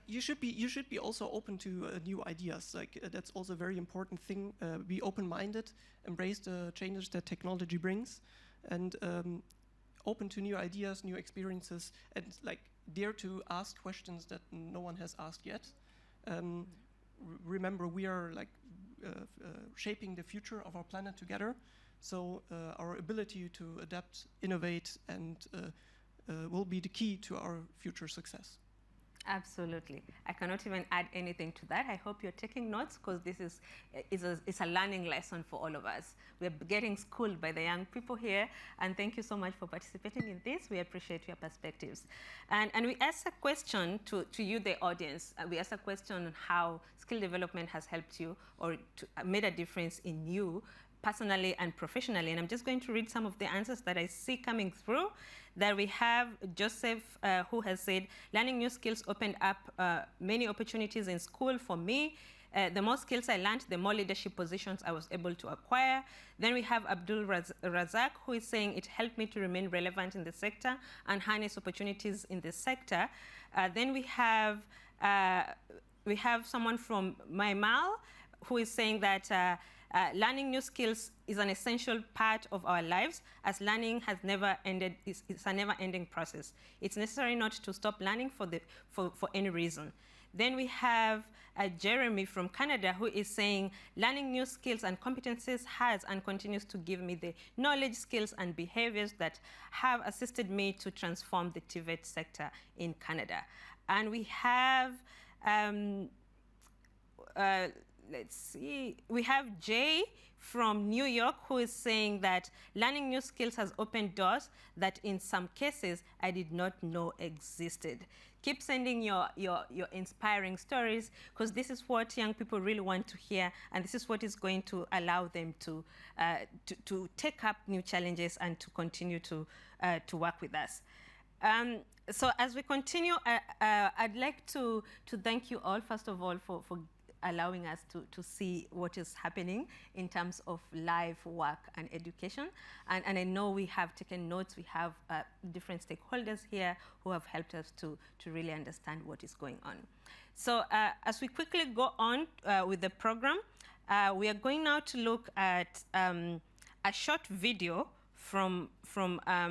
you should be also open to new ideas. That's also a very important thing. Be open-minded, embrace the changes that technology brings, and open to new ideas, new experiences, and dare to ask questions that no one has asked yet. remember we are like shaping the future of our planet together. So our ability to adapt, innovate, and will be the key to our future success. Absolutely. I cannot even add anything to that. I hope you're taking notes, because this is a learning lesson for all of us. We're getting schooled by the young people here, and thank you so much for participating in this. We appreciate your perspectives. And we asked a question to you, the audience. We asked a question on how skill development has helped you or made a difference in you personally and professionally. And I'm just going to read some of the answers that I see coming through. That we have Joseph, who has said, learning new skills opened up many opportunities in school for me. The more skills I learned, the more leadership positions I was able to acquire. Then we have Abdul Razak, who is saying it helped me to remain relevant in the sector and harness opportunities in the sector. Then we have someone from Maimal, who is saying that learning new skills is an essential part of our lives, as learning has never ended. It's a never-ending process. It's necessary not to stop learning for any reason. Then we have Jeremy from Canada, who is saying, learning new skills and competencies has and continues to give me the knowledge, skills, and behaviors that have assisted me to transform the TVET sector in Canada. And we have let's see, we have Jay from New York, who is saying that learning new skills has opened doors that in some cases I did not know existed. Keep sending your inspiring stories, because this is what young people really want to hear, and this is what is going to allow them to take up new challenges and to continue to work with us. So as we continue, I'd like to thank you all, first of all, for allowing us to see what is happening in terms of live work and education. And I know we have taken notes. We have different stakeholders here who have helped us to really understand what is going on. So as we quickly go on with the program, we are going now to look at a short video from the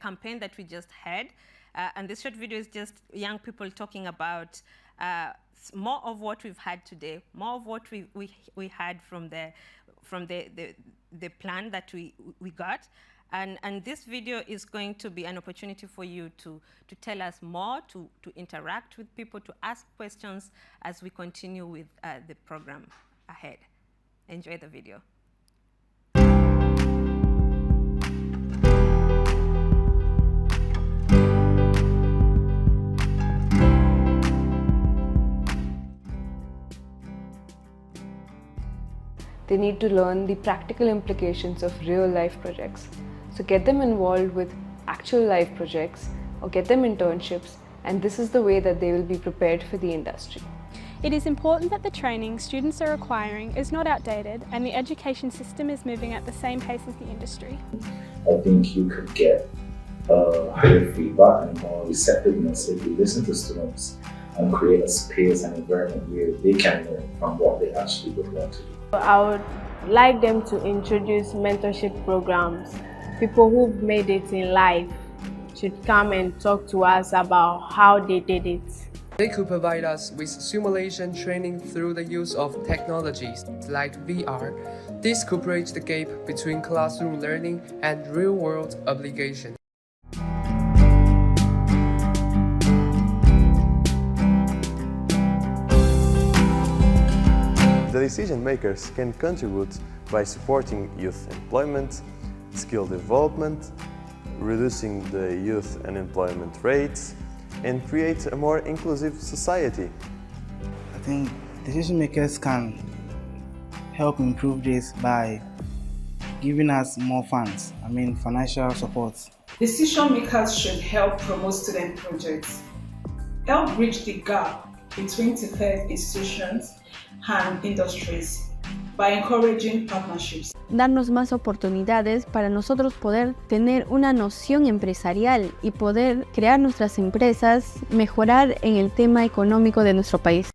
campaign that we just had. And this short video is just young people talking about more of what we've had today, more of what we had from the plan that we got. And this video is going to be an opportunity for you to tell us more, to interact with people, to ask questions as we continue with the program ahead. Enjoy the video. They need to learn the practical implications of real-life projects. So get them involved with actual life projects or get them internships, and this is the way that they will be prepared for the industry. It is important that the training students are acquiring is not outdated and the education system is moving at the same pace as the industry. I think you could get higher feedback and more receptiveness if you listen to students and create a space and environment where they can learn from what they actually would want to do. I would like them to introduce mentorship programs. People who've made it in life should come and talk to us about how they did it. They could provide us with simulation training through the use of technologies like VR. This could bridge the gap between classroom learning and real-world application. The decision makers can contribute by supporting youth employment, skill development, reducing the youth unemployment rates, and create a more inclusive society. I think decision makers can help improve this by giving us more funds, financial support. Decision makers should help promote student projects, help bridge the gap between TVET institutions and industries by encouraging partnerships. Darnos más oportunidades para nosotros poder tener una noción empresarial y poder crear nuestras empresas, mejorar en el tema económico de nuestro país.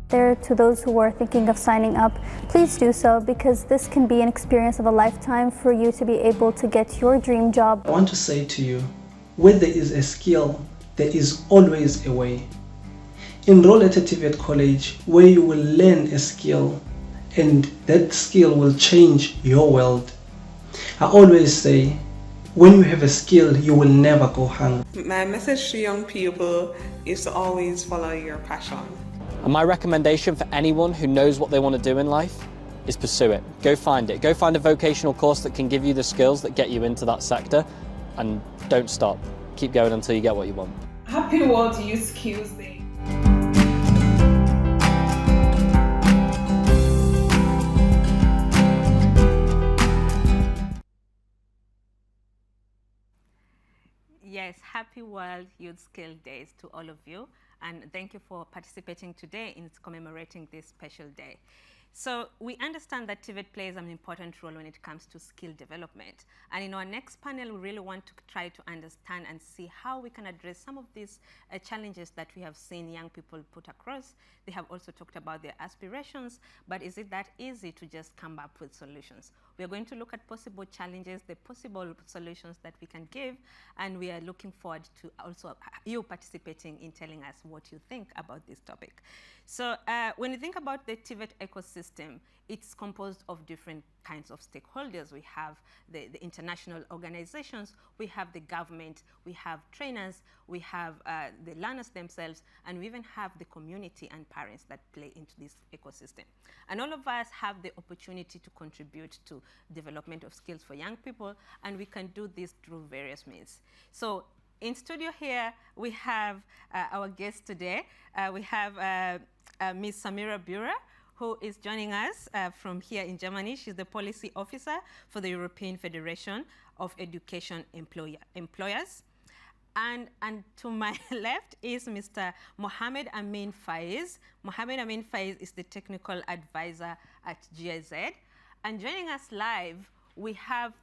There there, to those who are thinking of signing up, please do so, because this can be an experience of a lifetime for you to be able to get your dream job. I want to say to you, where there is a skill, there is always a way. Enroll at a TVET college where you will learn a skill, and that skill will change your world. I always say, when you have a skill, you will never go hungry. My message to young people is to always follow your passion. And my recommendation for anyone who knows what they want to do in life is pursue it. Go find it. Go find a vocational course that can give you the skills that get you into that sector, and don't stop. Keep going until you get what you want. Happy World Youth Skills Day. Yes, happy World Youth Skill Days to all of you, and thank you for participating today in commemorating this special day. So we understand that TVET plays an important role when it comes to skill development. And in our next panel, we really want to try to understand and see how we can address some of these challenges that we have seen young people put across. They have also talked about their aspirations, but is it that easy to just come up with solutions? We are going to look at possible challenges, the possible solutions that we can give, and we are looking forward to also you participating in telling us what you think about this topic. So when you think about the TVET ecosystem, it's composed of different kinds of stakeholders. We have the international organizations, we have the government, we have trainers, we have the learners themselves, and we even have the community and parents that play into this ecosystem. And all of us have the opportunity to contribute to development of skills for young people, and we can do this through various means. So in studio here, we have our guest today. We have Ms. Samira Bura, who is joining us from here in Germany. She's the policy officer for the European Federation of Education Employers. And to my left is Mr. Mohamed Amin Faiz. Mohamed Amin Faiz is the technical advisor at GIZ. And joining us live, we have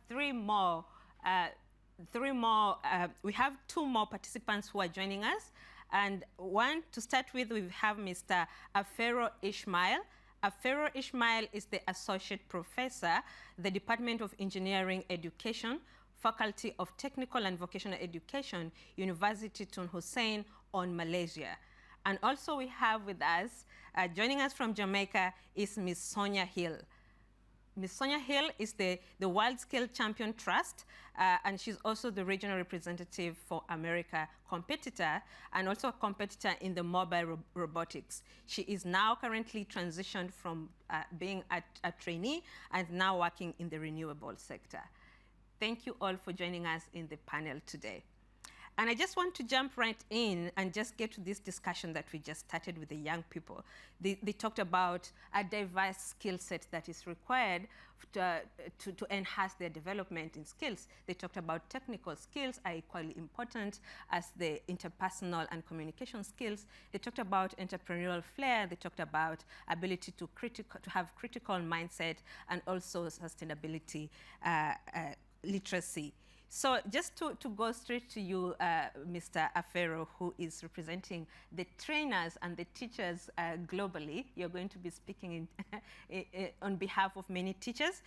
we have two more participants who are joining us. And one, to start with, we have Mr. Afero Ishmael. Afero Ishmael is the Associate Professor, the Department of Engineering Education, Faculty of Technical and Vocational Education, University Tun Hussein on Malaysia. And also we have with us, joining us from Jamaica, is Ms. Sonia Hill. Ms. Sonia Hill is the WorldSkills Champion Trust, and she's also the regional representative for America competitor, and also a competitor in the mobile robotics. She is now currently transitioned from being a trainee and now working in the renewable sector. Thank you all for joining us in the panel today. And I just want to jump right in and just get to this discussion that we just started with the young people. They talked about a diverse skill set that is required to enhance their development in skills. They talked about technical skills are equally important as the interpersonal and communication skills. They talked about entrepreneurial flair. They talked about ability to have critical mindset, and also sustainability literacy. So just to go straight to you, Mr. Afero, who is representing the trainers and the teachers globally. You're going to be speaking on behalf of many teachers.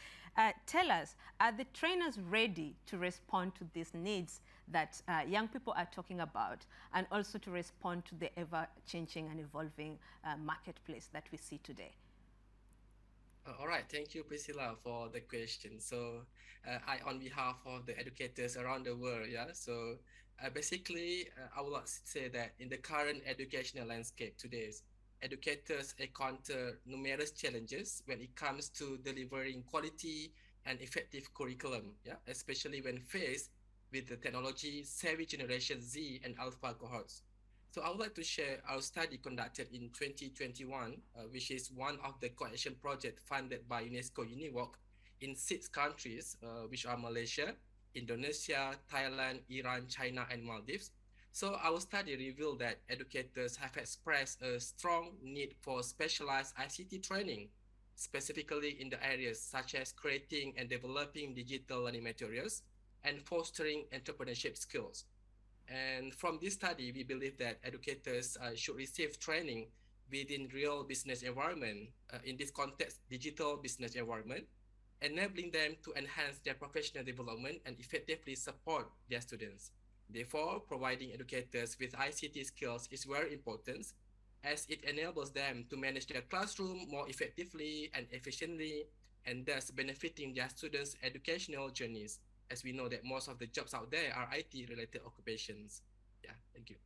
Tell us, are the trainers ready to respond to these needs that young people are talking about, and also to respond to the ever-changing and evolving marketplace that we see today? All right, thank you, Priscilla, for the question. So on behalf of the educators around the world, so basically, I would like to say that in the current educational landscape today, educators encounter numerous challenges when it comes to delivering quality and effective curriculum, especially when faced with the technology-savvy Generation Z and Alpha cohorts. So I would like to share our study conducted in 2021, which is one of the coalition projects funded by UNESCO-UNEVOC in 6 countries, which are Malaysia, Indonesia, Thailand, Iran, China, and Maldives. So our study revealed that educators have expressed a strong need for specialized ICT training, specifically in the areas such as creating and developing digital learning materials and fostering entrepreneurship skills. And from this study, we believe that educators should receive training within real business environment, in this context, digital business environment, enabling them to enhance their professional development and effectively support their students. Therefore, providing educators with ICT skills is very important, as it enables them to manage their classroom more effectively and efficiently, and thus benefiting their students' educational journeys, as we know that most of the jobs out there are IT-related occupations. Yeah, thank you.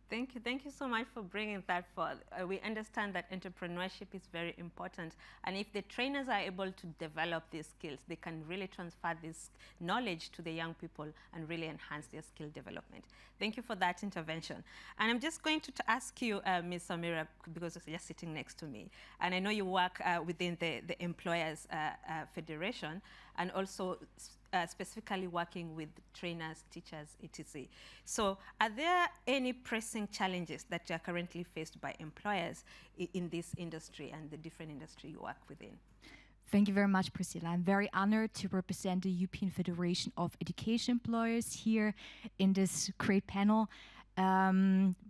Thank you so much for bringing that forward. We understand that entrepreneurship is very important, and if the trainers are able to develop these skills, they can really transfer this knowledge to the young people and really enhance their skill development. Thank you for that intervention. And I'm just going to ask you, Ms. Samira, because you're just sitting next to me, and I know you work within the Employers Federation, and also specifically working with trainers, teachers, etc. So are there any pressing challenges that are currently faced by employers in this industry and the different industry you work within? Thank you very much, Priscilla. I'm very honored to represent the European Federation of Education Employers here in this great panel.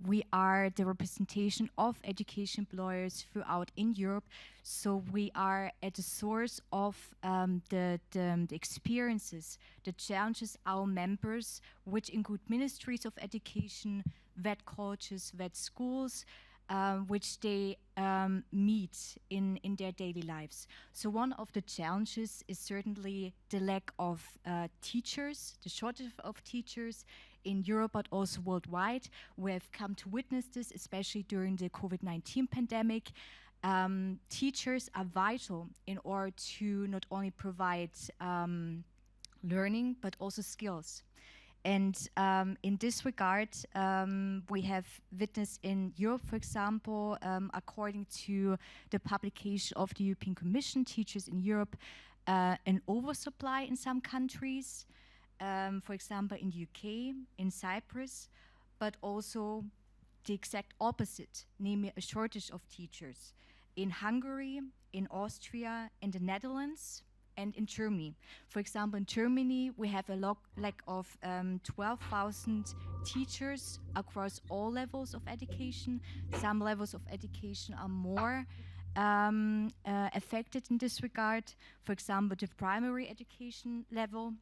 We are the representation of education employers throughout in Europe. So we are at the source of the experiences, the challenges our members, which include ministries of education, VET colleges, VET schools, which they meet in their daily lives. So one of the challenges is certainly the lack of teachers, the shortage of teachers in Europe, but also worldwide. We have come to witness this, especially during the COVID-19 pandemic. Teachers are vital in order to not only provide learning, but also skills. And in this regard, we have witnessed in Europe, for example, according to the publication of the European Commission, Teachers in Europe, an oversupply in some countries, for example, in the UK, in Cyprus, but also the exact opposite, namely a shortage of teachers in Hungary, in Austria, in the Netherlands, and in Germany. For example, in Germany, we have a lack of 12,000 teachers across all levels of education. Some levels of education are more affected in this regard. For example, the primary education level.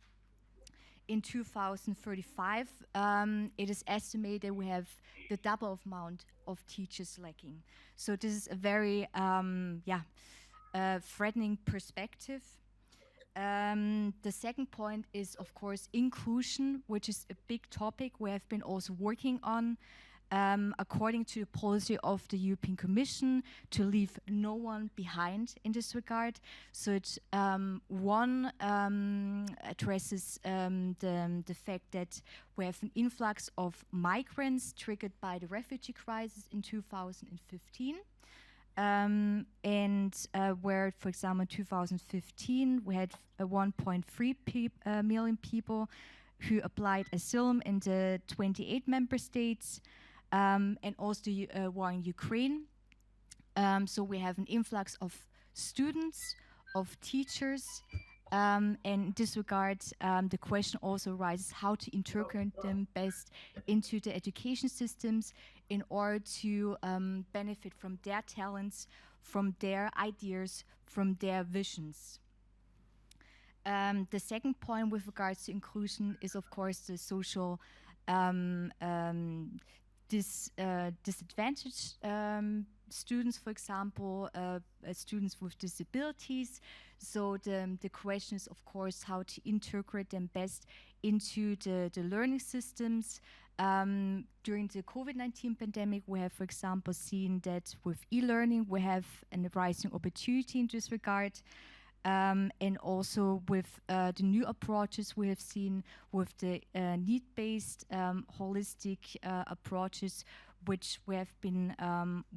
In 2035, it is estimated we have the double amount of teachers lacking. So this is a very threatening perspective. The second point is, of course, inclusion, which is a big topic we have been also working on. According to the policy of the European Commission, to leave no one behind in this regard. So it addresses the fact that we have an influx of migrants triggered by the refugee crisis in 2015. Where, for example, in 2015, we had 1.3 million people who applied asylum in the 28 member states. And also the war in Ukraine. So we have an influx of students, of teachers, and in this regard, the question also arises how to integrate them best into the education systems in order to benefit from their talents, from their ideas, from their visions. The second point with regards to inclusion is, of course, the social disadvantaged students, for example, students with disabilities. So the question is, of course, how to integrate them best into the learning systems. During the COVID-19 pandemic, we have, for example, seen that with e-learning, we have a rising opportunity in this regard. And also with the new approaches we have seen with the need-based holistic approaches, which we have been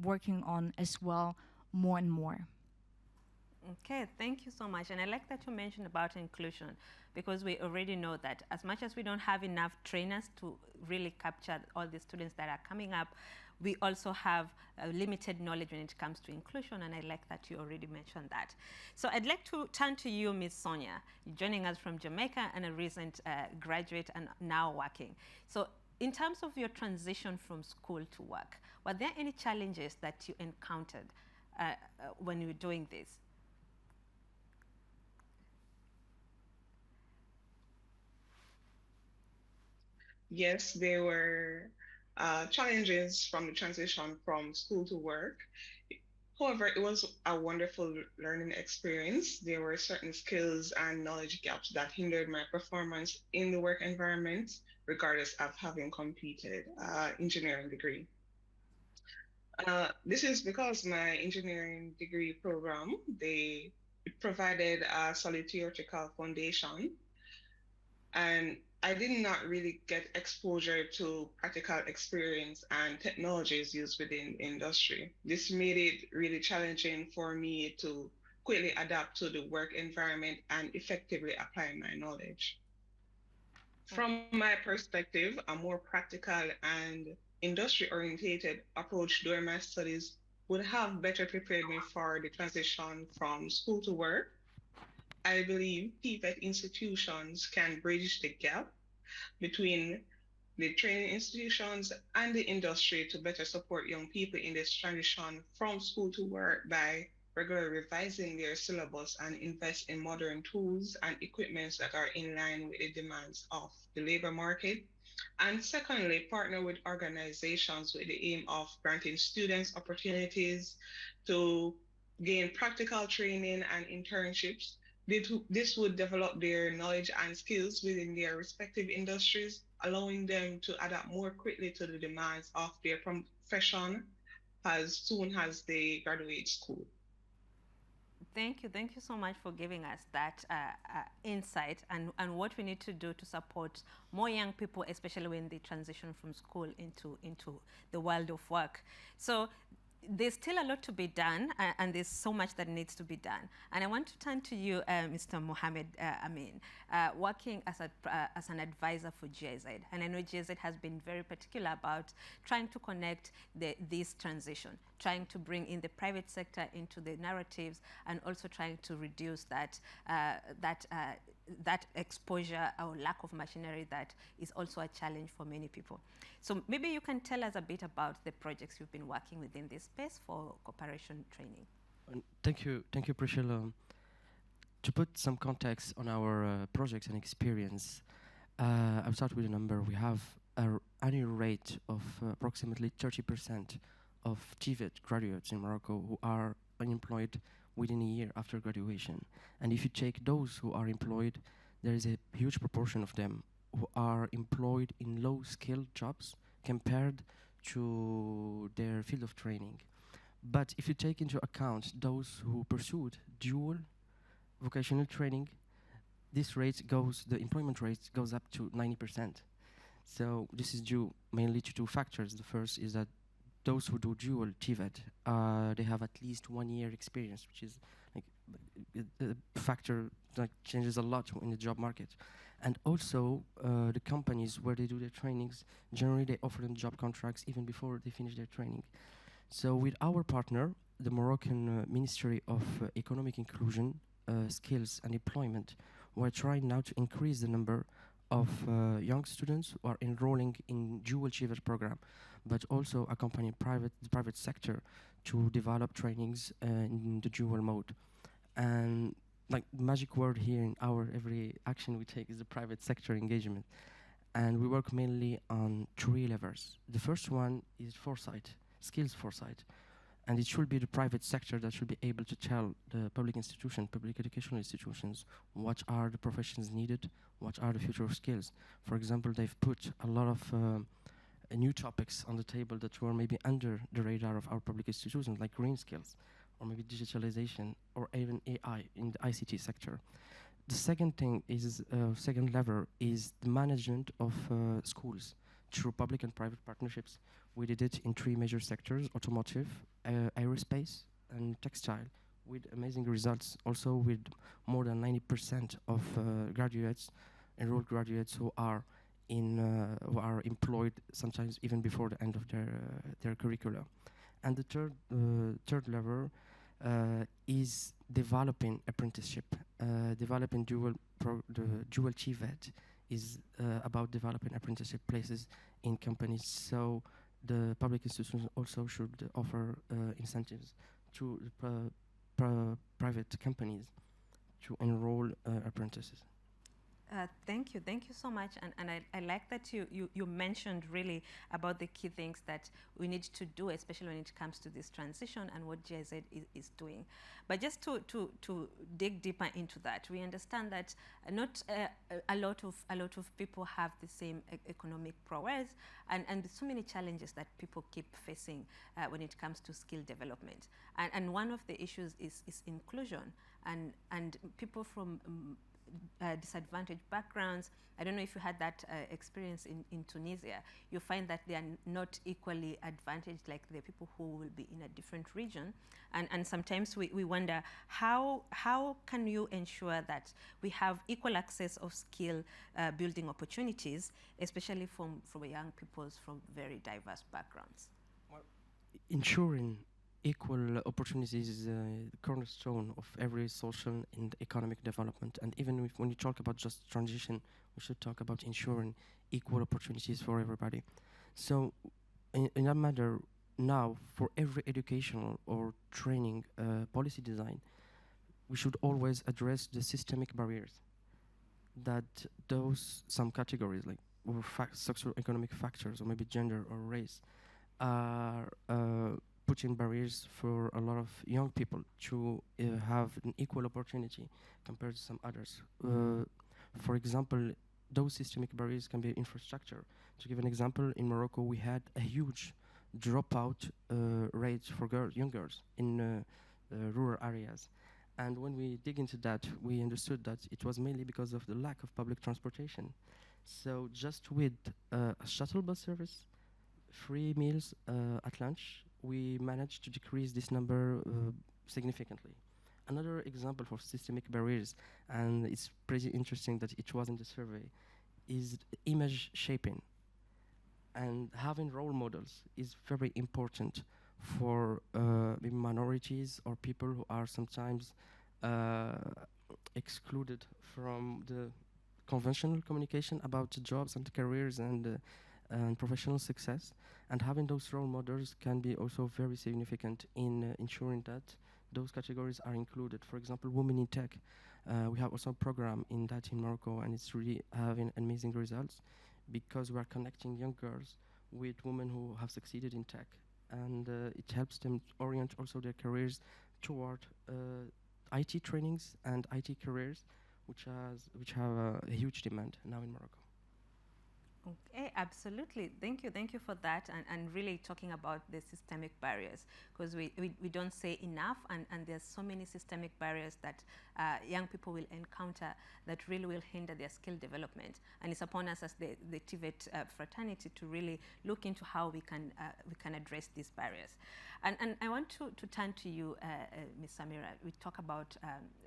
working on as well more and more. Okay, thank you so much. And I like that you mentioned about inclusion, because we already know that as much as we don't have enough trainers to really capture all the students that are coming up, we also have limited knowledge when it comes to inclusion, and I like that you already mentioned that. So I'd like to turn to you, Ms. Sonia. You're joining us from Jamaica and a recent graduate and now working. So in terms of your transition from school to work, were there any challenges that you encountered when you were doing this? Yes, there were challenges from the transition from school to work. However, it was a wonderful learning experience. There were certain skills and knowledge gaps that hindered my performance in the work environment, regardless of having completed engineering degree. This is because my engineering degree program, they provided a solid theoretical foundation, and I did not really get exposure to practical experience and technologies used within industry. This made it really challenging for me to quickly adapt to the work environment and effectively apply my knowledge. From my perspective, a more practical and industry-oriented approach during my studies would have better prepared me for the transition from school to work. I believe TVET institutions can bridge the gap between the training institutions and the industry to better support young people in this transition from school to work by regularly revising their syllabus and invest in modern tools and equipments that are in line with the demands of the labor market. And secondly, partner with organizations with the aim of granting students opportunities to gain practical training and internships. This would develop their knowledge and skills within their respective industries, allowing them to adapt more quickly to the demands of their profession as soon as they graduate school. Thank you so much for giving us that insight and what we need to do to support more young people, especially when they transition from school into the world of work. So there's still a lot to be done, and there's so much that needs to be done. And I want to turn to you, Mr. Mohammed Amin, working as an advisor for GIZ. And I know GIZ has been very particular about trying to connect this transition, trying to bring in the private sector into the narratives, and also trying to reduce that exposure or lack of machinery that is also a challenge for many people. So maybe you can tell us a bit about the projects you've been working within this space for cooperation training. Thank you, Priscilla. To put some context on our projects and experience, I'll start with a number. We have an annual rate of approximately 30% of TVET graduates in Morocco who are unemployed within a year after graduation. And if you take those who are employed, there is a huge proportion of them who are employed in low-skilled jobs compared to their field of training. But if you take into account those who pursued dual vocational training, the employment rate goes up to 90%. So this is due mainly to two factors. The first is that those who do dual TVET, they have at least 1 year experience, which is like a factor that changes a lot in the job market. And also, the companies where they do their trainings, generally they offer them job contracts even before they finish their training. So with our partner, the Moroccan Ministry of Economic Inclusion, Skills and Employment, we're trying now to increase the number of young students who are enrolling in dual TVET program, but also accompanying the private sector to develop trainings in the dual mode. And like the magic word here in our every action we take is the private sector engagement. And we work mainly on 3 levels. The first one is foresight, skills foresight. And it should be the private sector that should be able to tell the public institutions, public educational institutions, what are the professions needed, what are the future skills. For example, they've put a lot of new topics on the table that were maybe under the radar of our public institutions, like green skills, or maybe digitalization, or even AI in the ICT sector. The second thing is, second lever is the management of schools through public and private partnerships. We did it in 3 major sectors: automotive, aerospace, and textile, with amazing results. Also with more than 90% of enrolled graduates who are employed sometimes even before the end of their curricula. And the third lever is developing apprenticeship, developing the dual TVET is about developing apprenticeship places in companies. So the public institutions also should offer incentives to private companies to enroll apprentices. Thank you so much, and I like that you mentioned really about the key things that we need to do, especially when it comes to this transition and what GIZ is doing. But just to dig deeper into that, we understand that not a lot of people have the same economic prowess, and there's so many challenges that people keep facing when it comes to skill development. And one of the issues is inclusion, and people from disadvantaged backgrounds. I don't know if you had that experience in Tunisia. You find that they are not equally advantaged like the people who will be in a different region. And sometimes we wonder, how can you ensure that we have equal access of skill building opportunities, especially from young peoples from very diverse backgrounds? Well, ensuring equal opportunities is the cornerstone of every social and economic development. And even when you talk about just transition, we should talk about ensuring equal opportunities for everybody. So in that matter, now for every educational or training policy design, we should always address the systemic barriers that some categories like socioeconomic factors or maybe gender or race are putting barriers for a lot of young people to have an equal opportunity compared to some others. For example, those systemic barriers can be infrastructure. To give an example, in Morocco we had a huge dropout rate for young girls in rural areas. And when we dig into that, we understood that it was mainly because of the lack of public transportation. So just with a shuttle bus service, free meals at lunch, we managed to decrease this number significantly. Another example for systemic barriers, and it's pretty interesting that it was in the survey, is image shaping. And having role models is very important for minorities or people who are sometimes excluded from the conventional communication about jobs and careers and professional success. And having those role models can be also very significant in ensuring that those categories are included. For example, women in tech. We have also a program in that in Morocco, and it's really having amazing results because we're connecting young girls with women who have succeeded in tech. And it helps them orient also their careers toward IT trainings and IT careers, which have a huge demand now in Morocco. Okay, absolutely. Thank you for that, and really talking about the systemic barriers, because we don't say enough, and there's so many systemic barriers that young people will encounter that really will hinder their skill development. And it's upon us as the TVET fraternity to really look into how we can address these barriers. And I want to turn to you, Ms. Samira. We talk about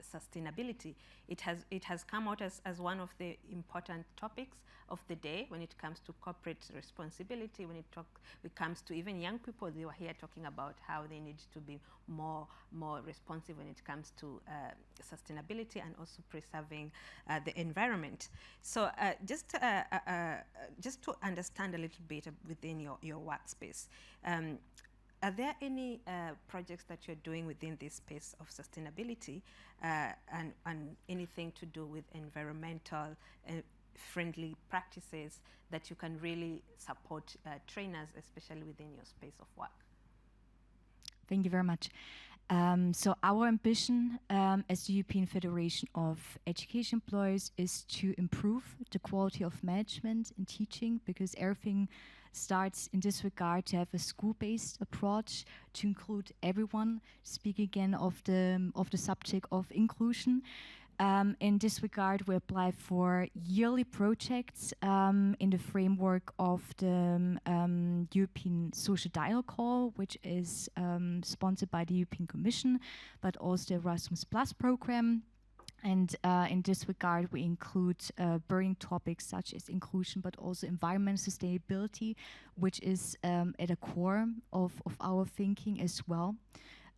sustainability. It has come out as one of the important topics of the day when it comes to corporate responsibility, when it comes to even young people. They were here talking about how they need to be more responsive when it comes to sustainability and also preserving the environment. So just to understand a little bit within your workspace, are there any projects that you're doing within this space of sustainability and anything to do with environmental friendly practices that you can really support trainers, especially within your space of work? Thank you very much. So our ambition as the European Federation of Education Employers is to improve the quality of management and teaching, because everything starts in this regard to have a school-based approach to include everyone. Speak again of the subject of inclusion. In this regard, we apply for yearly projects in the framework of the European Social Dialogue Call, which is sponsored by the European Commission, but also the Erasmus Plus program. And in this regard, we include burning topics such as inclusion, but also environmental sustainability, which is at the core of our thinking as well.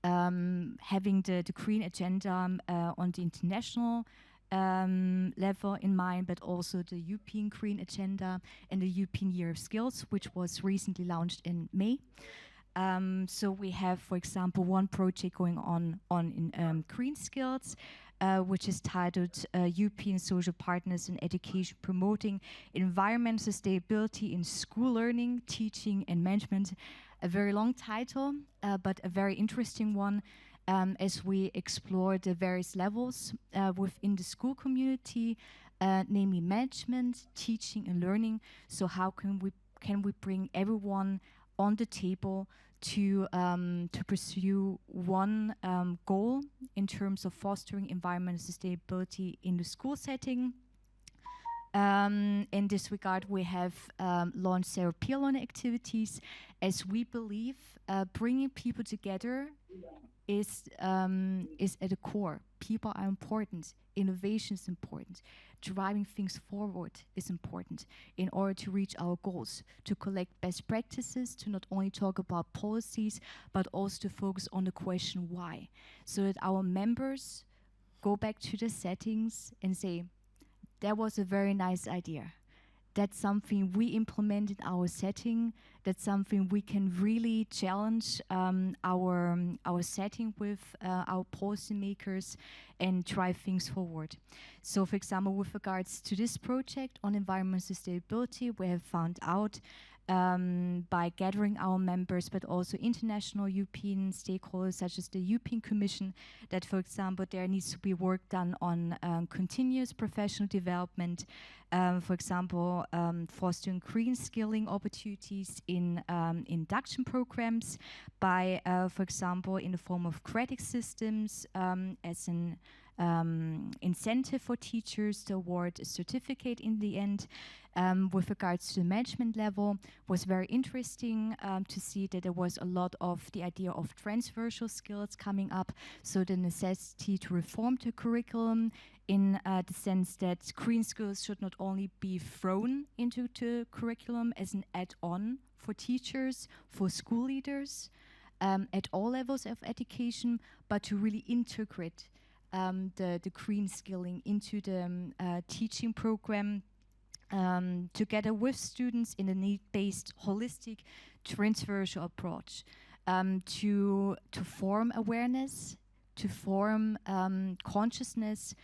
Having the green agenda on the international level in mind, but also the European Green Agenda and the European Year of Skills, which was recently launched in May. So we have, for example, one project going on in green skills, which is titled European Social Partners in Education Promoting Environmental Sustainability in School Learning, Teaching and Management. A very long title, but a very interesting one, as we explore the various levels within the school community, namely management, teaching and learning. So how can we bring everyone on the table to pursue one goal in terms of fostering environmental sustainability in the school setting. In this regard, we have launched several peer learning activities, as we believe bringing people together is at the core. People are important. Innovation is important. Driving things forward is important in order to reach our goals, to collect best practices, to not only talk about policies, but also to focus on the question why, so that our members go back to the settings and say, that was a very nice idea. That's something we implement in our setting. That's something we can really challenge our setting with our policymakers and drive things forward. So, for example, with regards to this project on environmental sustainability, we have found out by gathering our members, but also international European stakeholders such as the European Commission, that, for example, there needs to be work done on continuous professional development, for example, fostering green skilling opportunities in induction programs by, for example, in the form of credit systems as an incentive for teachers to award a certificate in the end. With regards to the management level, was very interesting to see that there was a lot of the idea of transversal skills coming up, so the necessity to reform the curriculum in the sense that green skills should not only be thrown into the curriculum as an add-on for teachers, for school leaders, at all levels of education, but to really integrate the green skilling into the teaching program, together with students in a need-based, holistic, transversal approach, to form awareness, to form consciousness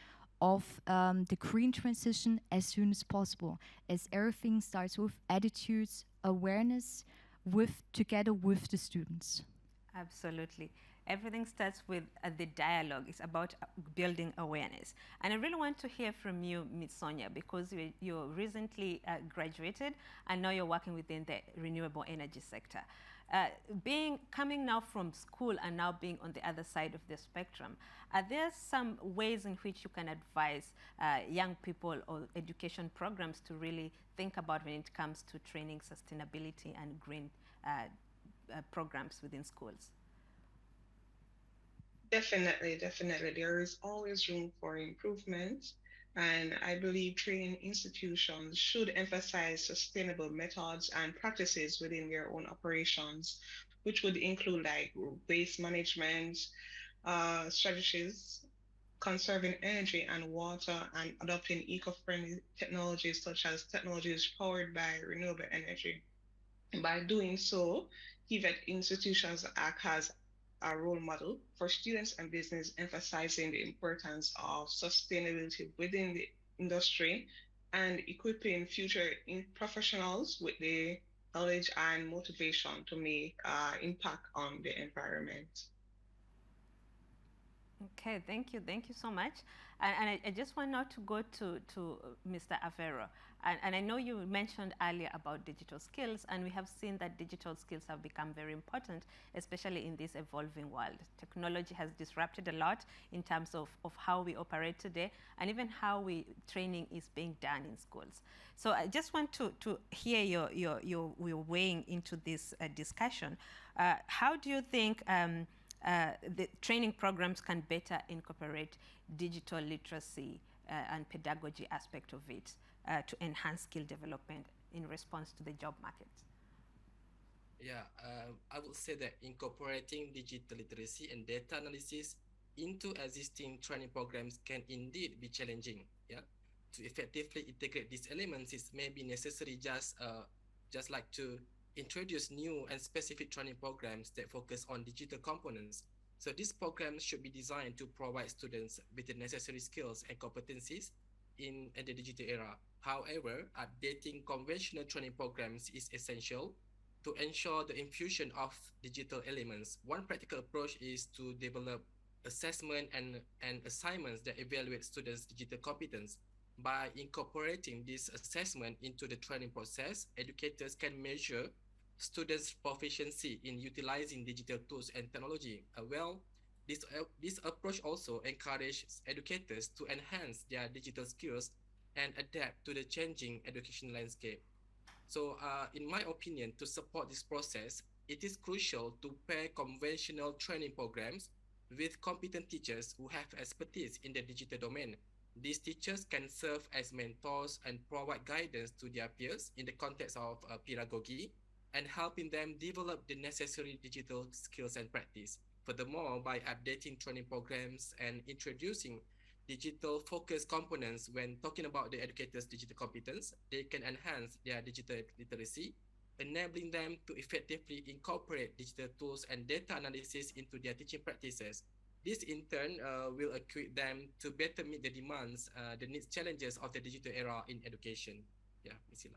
of the green transition as soon as possible, as everything starts with attitudes, awareness, together with the students. Absolutely. Everything starts with the dialogue. It's about building awareness. And I really want to hear from you, Ms. Sonia, because you recently graduated and now you're working within the renewable energy sector. Coming now from school and now being on the other side of the spectrum, are there some ways in which you can advise young people or education programs to really think about when it comes to training sustainability and green programs within schools? Definitely. There is always room for improvement. And I believe training institutions should emphasize sustainable methods and practices within their own operations, which would include like waste management strategies, conserving energy and water, and adopting eco-friendly technologies such as technologies powered by renewable energy. And by doing so, TVET institutions act as a role model for students and business, emphasizing the importance of sustainability within the industry and equipping future professionals with the knowledge and motivation to make impact on the environment. Okay, thank you so much. And I just want now to go to Mr. Avero. And I know you mentioned earlier about digital skills, and we have seen that digital skills have become very important, especially in this evolving world. Technology has disrupted a lot in terms of how we operate today, and even how training is being done in schools. So I just want to hear your weighing into this discussion. How do you think the training programs can better incorporate digital literacy and pedagogy aspect of it to enhance skill development in response to the job market? Yeah, I would say that incorporating digital literacy and data analysis into existing training programs can indeed be challenging. Yeah, to effectively integrate these elements, it may be necessary just like to introduce new and specific training programs that focus on digital components. So these programs should be designed to provide students with the necessary skills and competencies in the digital era. However, updating conventional training programs is essential to ensure the infusion of digital elements. One practical approach is to develop assessment and assignments that evaluate students' digital competence. By incorporating this assessment into the training process, educators can measure students' proficiency in utilizing digital tools and technology. This approach also encourages educators to enhance their digital skills and adapt to the changing education landscape. So, in my opinion, to support this process, it is crucial to pair conventional training programs with competent teachers who have expertise in the digital domain. These teachers can serve as mentors and provide guidance to their peers in the context of pedagogy and helping them develop the necessary digital skills and practice. Furthermore, by updating training programs and introducing digital focus components when talking about the educators' digital competence, they can enhance their digital literacy, enabling them to effectively incorporate digital tools and data analysis into their teaching practices. This in turn will equip them to better meet the demands, the needs, challenges of the digital era in education. Yeah, Priscilla.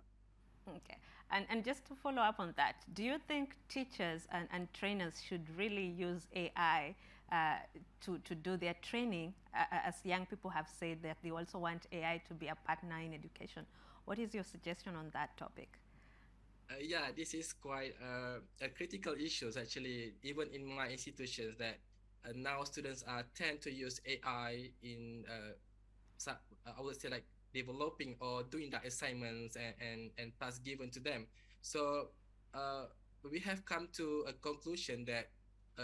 Okay, and just to follow up on that, do you think teachers and trainers should really use AI to do their training, as young people have said that they also want AI to be a partner in education? What is your suggestion on that topic? Yeah, this is quite a critical issue actually, even in my institutions that now students tend to use AI in, I would say like developing or doing the assignments and tasks given to them. So we have come to a conclusion that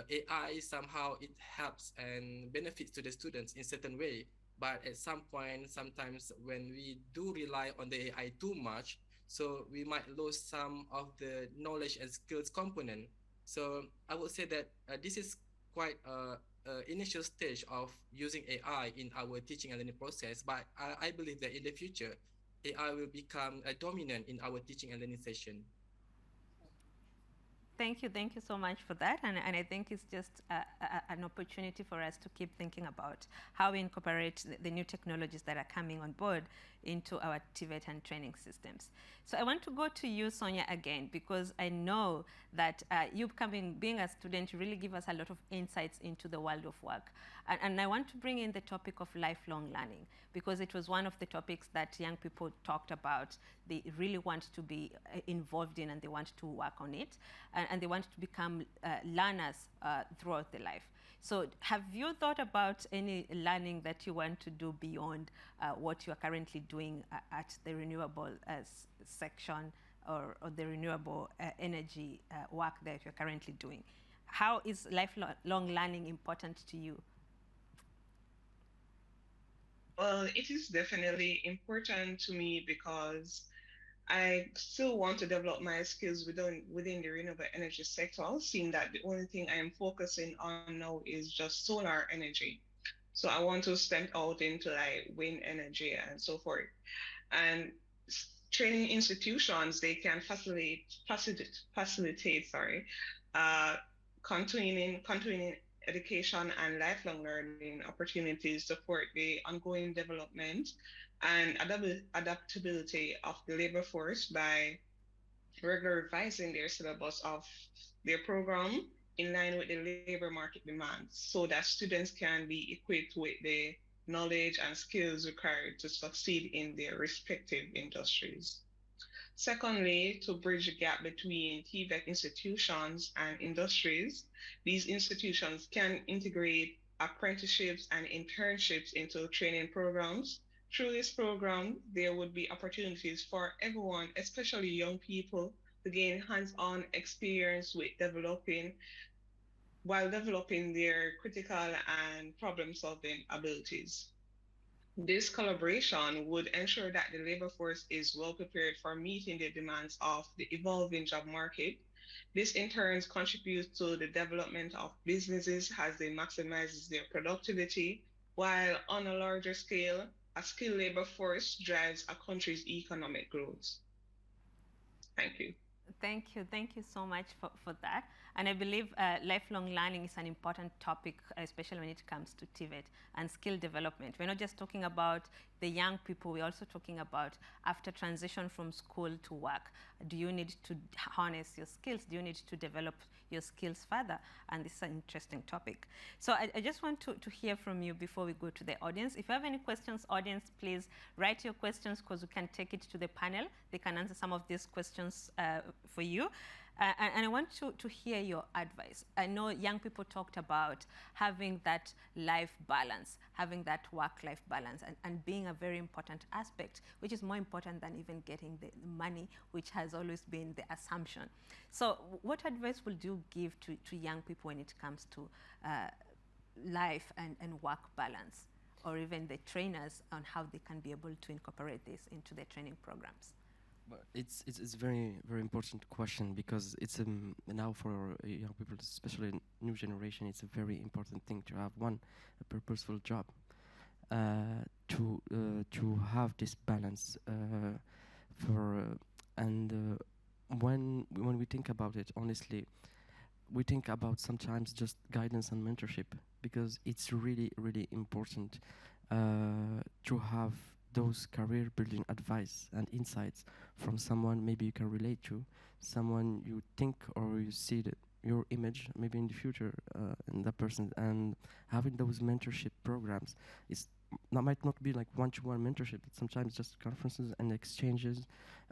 AI somehow it helps and benefits to the students in certain way. But at some point, sometimes when we do rely on the AI too much, so we might lose some of the knowledge and skills component. So I would say that this is quite initial stage of using AI in our teaching and learning process, but I believe that in the future, AI will become dominant in our teaching and learning session. Thank you so much for that. And I think it's just an opportunity for us to keep thinking about how we incorporate the new technologies that are coming on board into our TVET and training systems. So I want to go to you, Sonia, again, because I know that you being a student, you really give us a lot of insights into the world of work. And I want to bring in the topic of lifelong learning, because it was one of the topics that young people talked about. They really want to be involved in and they want to work on it. And they want to become learners throughout their life. So have you thought about any learning that you want to do beyond what you are currently doing at the renewable section or the renewable energy work that you're currently doing? How is lifelong learning important to you? Well, it is definitely important to me because I still want to develop my skills within the renewable energy sector, seeing that the only thing I am focusing on now is just solar energy. So I want to step out into like wind energy and so forth. And training institutions, they can facilitate continuing education and lifelong learning opportunities support the ongoing development and adaptability of the labor force by regularly revising their syllabus of their program in line with the labor market demands so that students can be equipped with the knowledge and skills required to succeed in their respective industries. Secondly, to bridge the gap between TVET institutions and industries, these institutions can integrate apprenticeships and internships into training programs. Through this program, there would be opportunities for everyone, especially young people, to gain hands-on experience with developing their critical and problem-solving abilities. This collaboration would ensure that the labor force is well prepared for meeting the demands of the evolving job market This in turn contributes to the development of businesses as they maximize their productivity, while on a larger scale, a skilled labor force drives a country's economic growth. Thank you. Thank you so much for that. And I believe lifelong learning is an important topic, especially when it comes to TVET and skill development. We're not just talking about the young people, we're also talking about after transition from school to work. Do you need to harness your skills? Do you need to develop your skills further? And this is an interesting topic. So I just want to hear from you before we go to the audience. If you have any questions, audience, please write your questions because we can take it to the panel. They can answer some of these questions for you. And I want to hear your advice. I know young people talked about having that life balance, having that work-life balance, and being a very important aspect, which is more important than even getting the money, which has always been the assumption. So what advice would you give to young people when it comes to life and work balance, or even the trainers on how they can be able to incorporate this into their training programs? But it's a very important question, because it's now for young people, especially new generation, it's a very important thing to have a purposeful job, to have this balance when we think about it honestly, we think about sometimes just guidance and mentorship, because it's really important to have those career building advice and insights from someone maybe you can relate to, someone you think or you see your image maybe in the future in that person. And having those mentorship programs might not be like one-to-one mentorship, it's sometimes just conferences and exchanges,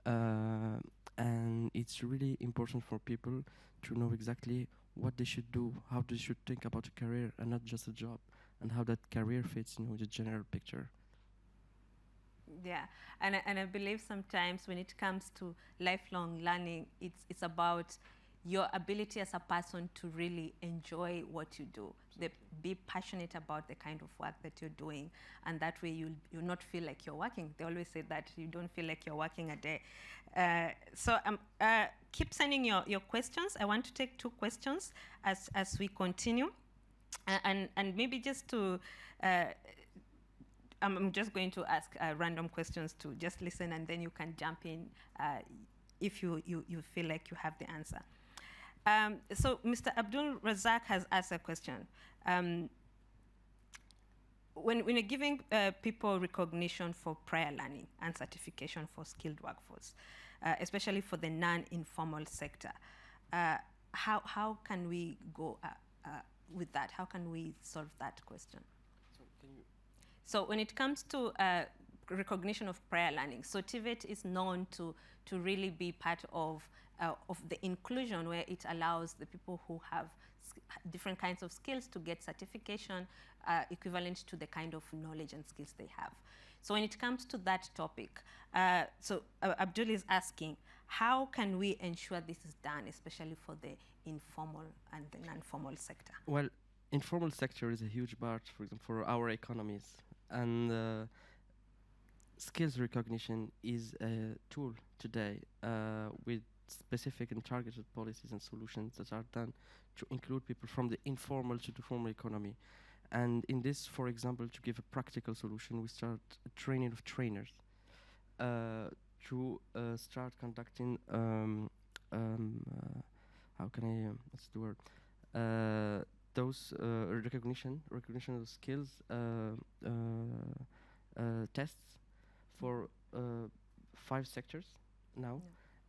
and it's really important for people to know exactly what they should do, how they should think about a career and not just a job, and how that career fits the general picture. Yeah, and I believe sometimes when it comes to lifelong learning, it's about your ability as a person to really enjoy what you do, be passionate about the kind of work that you're doing, and that way you'll not feel like you're working. They always say that you don't feel like you're working a day. So keep sending your questions. I want to take 2 questions as we continue, and maybe just to. I'm just going to ask random questions to just listen, and then you can jump in if you feel like you have the answer. So Mr. Abdul Razak has asked a question. When you're giving people recognition for prior learning and certification for skilled workforce, especially for the non-informal sector, how can we go with that? How can we solve that question? So when it comes to recognition of prior learning, so TVET is known to really be part of the inclusion, where it allows the people who have different kinds of skills to get certification equivalent to the kind of knowledge and skills they have. So when it comes to that topic, Abdul is asking, how can we ensure this is done, especially for the informal and the non-formal sector? Well, informal sector is a huge part, for example, for our economies. And skills recognition is a tool today with specific and targeted policies and solutions that are done to include people from the informal to the formal economy. And in this, for example, to give a practical solution, we start a training of trainers to start conducting, how can I, what's the word? Those recognition of skills tests for 5 sectors now,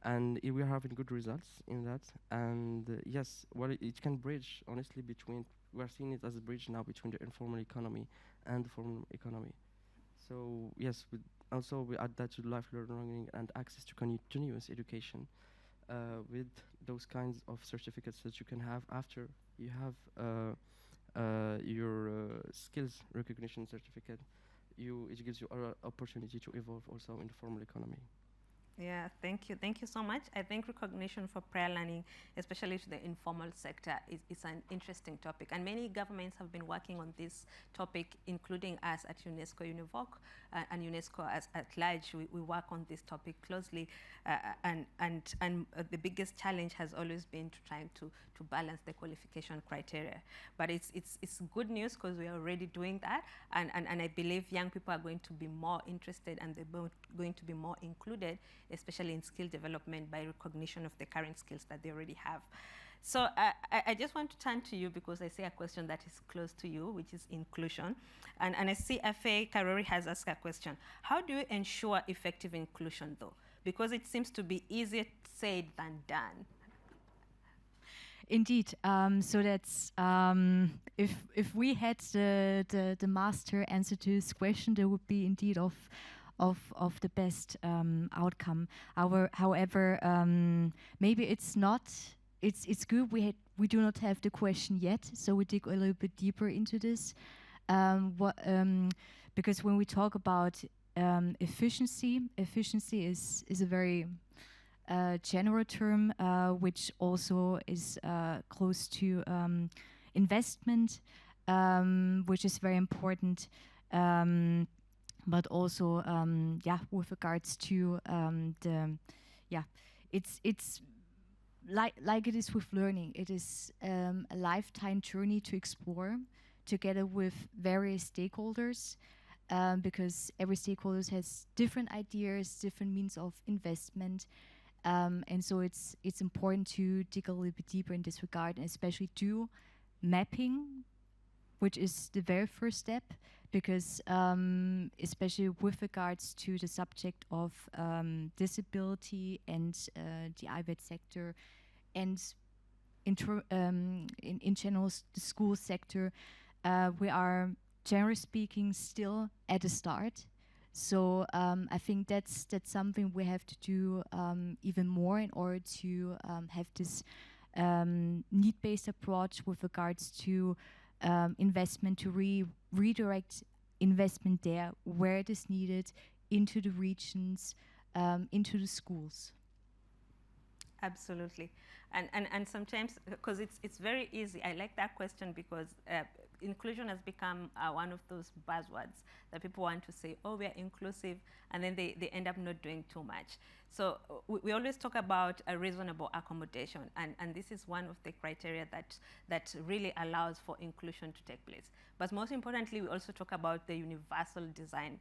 and we are having good results in that. And yes, well, it can bridge honestly between, we are seeing it as a bridge now between the informal economy and the formal economy. So yes, also we add that to lifelong learning and access to continuous education with those kinds of certificates that you can have after you have your skills recognition certificate. It gives you an opportunity to evolve also in the formal economy. Yeah, thank you. Thank you so much. I think recognition for prior learning, especially to the informal sector, is an interesting topic. And many governments have been working on this topic, including us at UNESCO-UNEVOC and UNESCO at large. We work on this topic closely. And the biggest challenge has always been to trying to balance the qualification criteria. But it's good news because we are already doing that. And I believe young people are going to be more interested and they're going to be more included, especially in skill development by recognition of the current skills that they already have. So I just want to turn to you because I see a question that is close to you, which is inclusion. And I see F.A. Karori has asked a question. How do you ensure effective inclusion though? Because it seems to be easier said than done. Indeed. So that's if we had the master answer to this question, there would be indeed of the best outcome. However, maybe it's not. It's good. We do not have the question yet, so we dig a little bit deeper into this. Because when we talk about efficiency is a very general term, which also is close to investment, which is very important. But also, with regards to it's like it is with learning. It is a lifetime journey to explore together with various stakeholders, because every stakeholder has different ideas, different means of investment, and so it's important to dig a little bit deeper in this regard, and especially do mapping, which is the very first step, because especially with regards to the subject of disability and the IVET sector, and in general the school sector, we are generally speaking still at the start. So I think that's something we have to do even more in order to have this need-based approach with regards to investment, to redirect investment there where it is needed, into the regions, into the schools. Absolutely. And sometimes, because it's very easy, I like that question because inclusion has become one of those buzzwords that people want to say, oh, we are inclusive, and then they end up not doing too much. So we always talk about a reasonable accommodation, and this is one of the criteria that really allows for inclusion to take place. But most importantly, we also talk about the universal design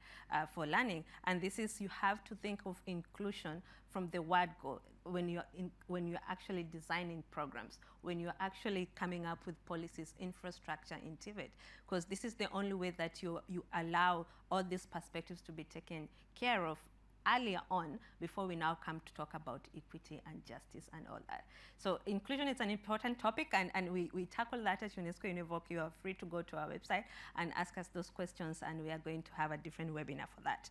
for learning, and this is, you have to think of inclusion from the word go. When you're actually designing programs, when you're actually coming up with policies, infrastructure in TVET, because this is the only way that you allow all these perspectives to be taken care of earlier on, before we now come to talk about equity and justice and all that. So inclusion is an important topic, and we tackle that at UNESCO-UNEVOC. You are free to go to our website and ask us those questions, and we are going to have a different webinar for that.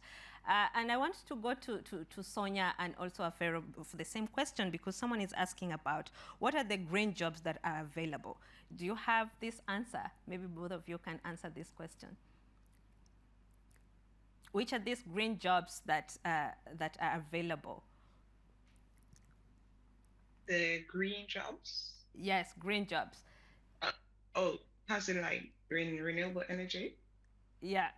And I want to go to Sonia and also Afero for the same question, because someone is asking about what are the green jobs that are available. Do you have this answer? Maybe both of you can answer this question. Which are these green jobs that are available? The green jobs? Yes, green jobs. As in like renewable energy? Yeah.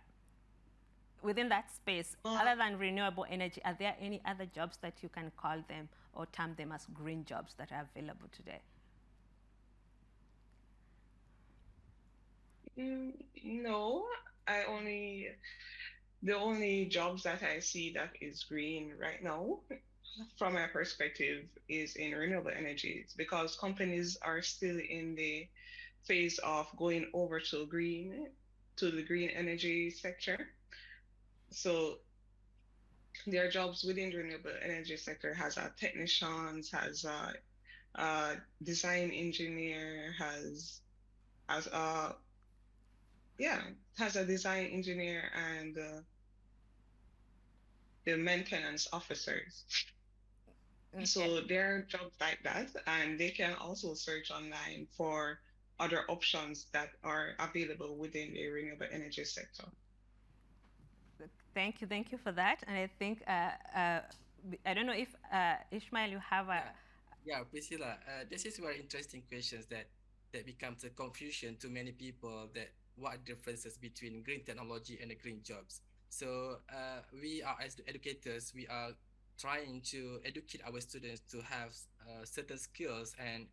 Within that space, other than renewable energy, are there any other jobs that you can call them or term them as green jobs that are available today? No, the only jobs that I see that is green right now, from my perspective, is in renewable energies, because companies are still in the phase of going over to the green energy sector. So there are jobs within the renewable energy sector, has a technicians, has a design engineer, has a design engineer, and the maintenance officers. Okay. So there are jobs like that, and they can also search online for other options that are available within the renewable energy sector. Thank you for that. And I think I don't know if Ishmael, you have a... Yeah, Priscilla, this is very interesting questions that becomes a confusion to many people, that what differences between green technology and the green jobs. So we are, as the educators, we are trying to educate our students to have certain skills, and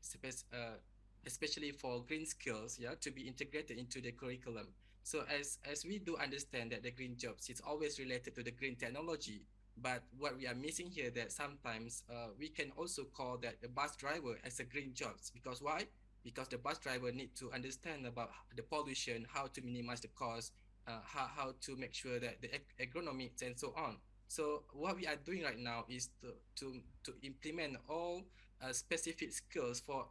especially for green skills, to be integrated into the curriculum. So as we do understand that the green jobs is always related to the green technology, but what we are missing here, that sometimes we can also call that the bus driver as a green jobs. Because why? Because the bus driver need to understand about the pollution, how to minimize the cost, how to make sure that the ergonomics and so on. So what we are doing right now is to implement all specific skills for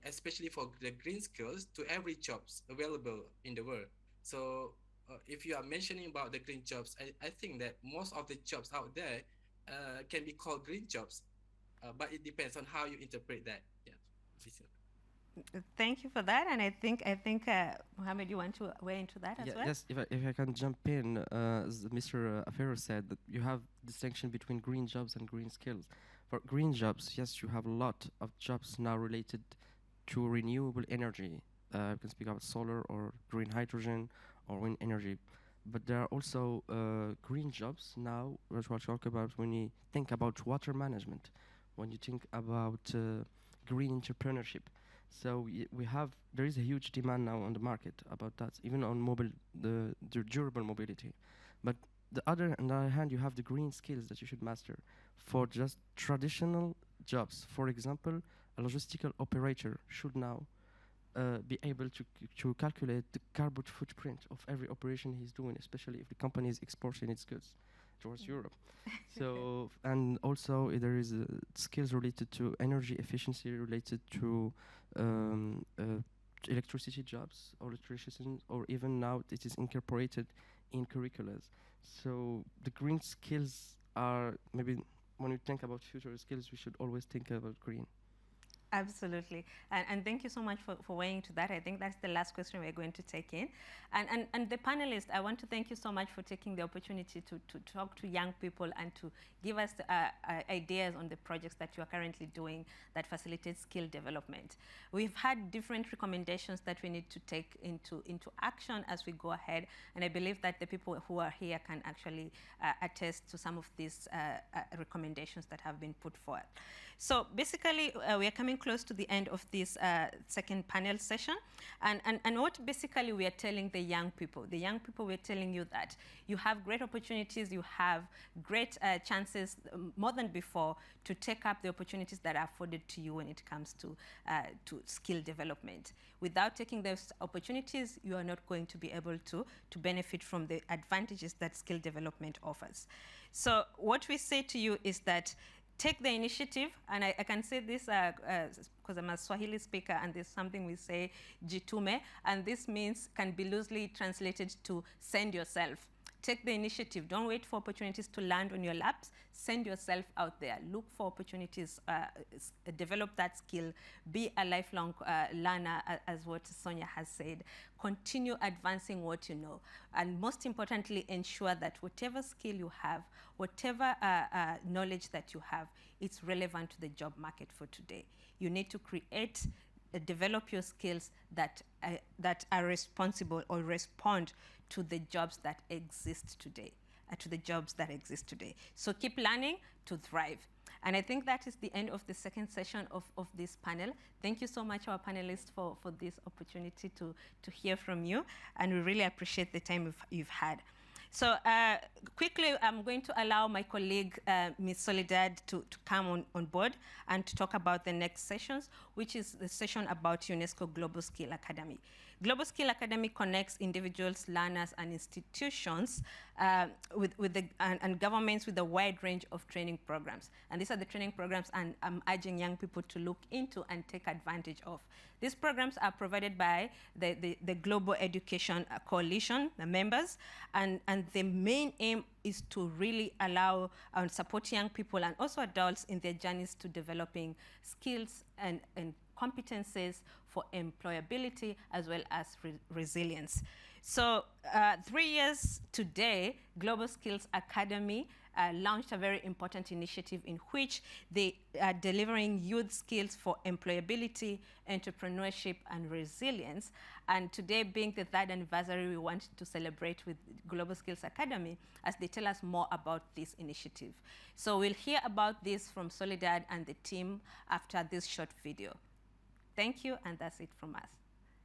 especially for the green skills to every jobs available in the world. So if you are mentioning about the green jobs, I think that most of the jobs out there can be called green jobs, but it depends on how you interpret that. Yeah. Thank you for that, and I think Mohammed, you want to weigh into that as well? Yes, if I can jump in, as Mr. Afero said, that you have distinction between green jobs and green skills. For green jobs, yes, you have a lot of jobs now related to renewable energy. You can speak about solar or green hydrogen or wind energy, but there are also green jobs now, which we'll talk about when you think about water management, when you think about green entrepreneurship. So there is a huge demand now on the market about that, even on the durable mobility. But on the other hand, you have the green skills that you should master for just traditional jobs. For example, a logistical operator should now be able to calculate the carbon footprint of every operation he's doing, especially if the company is exporting its goods towards Europe. So, and also there is skills related to energy efficiency, related to electricity jobs or electricians, or even now it is incorporated in curriculums. So the green skills are, maybe when we think about future skills, we should always think about green. Absolutely, and thank you so much for weighing to that. I think that's the last question we're going to take in. And the panelists, I want to thank you so much for taking the opportunity to talk to young people and to give us ideas on the projects that you are currently doing that facilitate skill development. We've had different recommendations that we need to take into action as we go ahead, and I believe that the people who are here can actually attest to some of these recommendations that have been put forward. So basically, we are coming close to the end of this second panel session, and what basically we are telling the young people, we're telling you that you have great opportunities, you have great chances more than before to take up the opportunities that are afforded to you when it comes to skill development. Without taking those opportunities, you are not going to be able to benefit from the advantages that skill development offers. So what we say to you is that take the initiative, and I can say this because I'm a Swahili speaker, and there's something we say, jitume, and this means, can be loosely translated to send yourself. Take the initiative. Don't wait for opportunities to land on your laps. Send yourself out there. Look for opportunities. Develop that skill. Be a lifelong learner, as what Sonia has said. Continue advancing what you know. And most importantly, ensure that whatever skill you have, whatever knowledge that you have, it's relevant to the job market for today. You need to create, develop your skills that are responsible or respond to the jobs that exist today, So keep learning to thrive. And I think that is the end of the second session of this panel. Thank you so much, our panelists, for this opportunity to hear from you. And we really appreciate the time you've had. So quickly, I'm going to allow my colleague, Ms. Soledad, to come on board and to talk about the next sessions, which is the session about UNESCO Global Skill Academy. Global Skill Academy connects individuals, learners, and institutions and governments with a wide range of training programs. And these are the training programs I'm urging young people to look into and take advantage of. These programs are provided by the Global Education Coalition, the members, and the main aim is to really allow and support young people and also adults in their journeys to developing skills and competences for employability as well as resilience. So 3 years today, WorldSkills Academy launched a very important initiative in which they are delivering youth skills for employability, entrepreneurship, and resilience. And today, being the 3rd anniversary, we want to celebrate with WorldSkills Academy as they tell us more about this initiative. So we'll hear about this from Soledad and the team after this short video. Thank you, and that's it from us.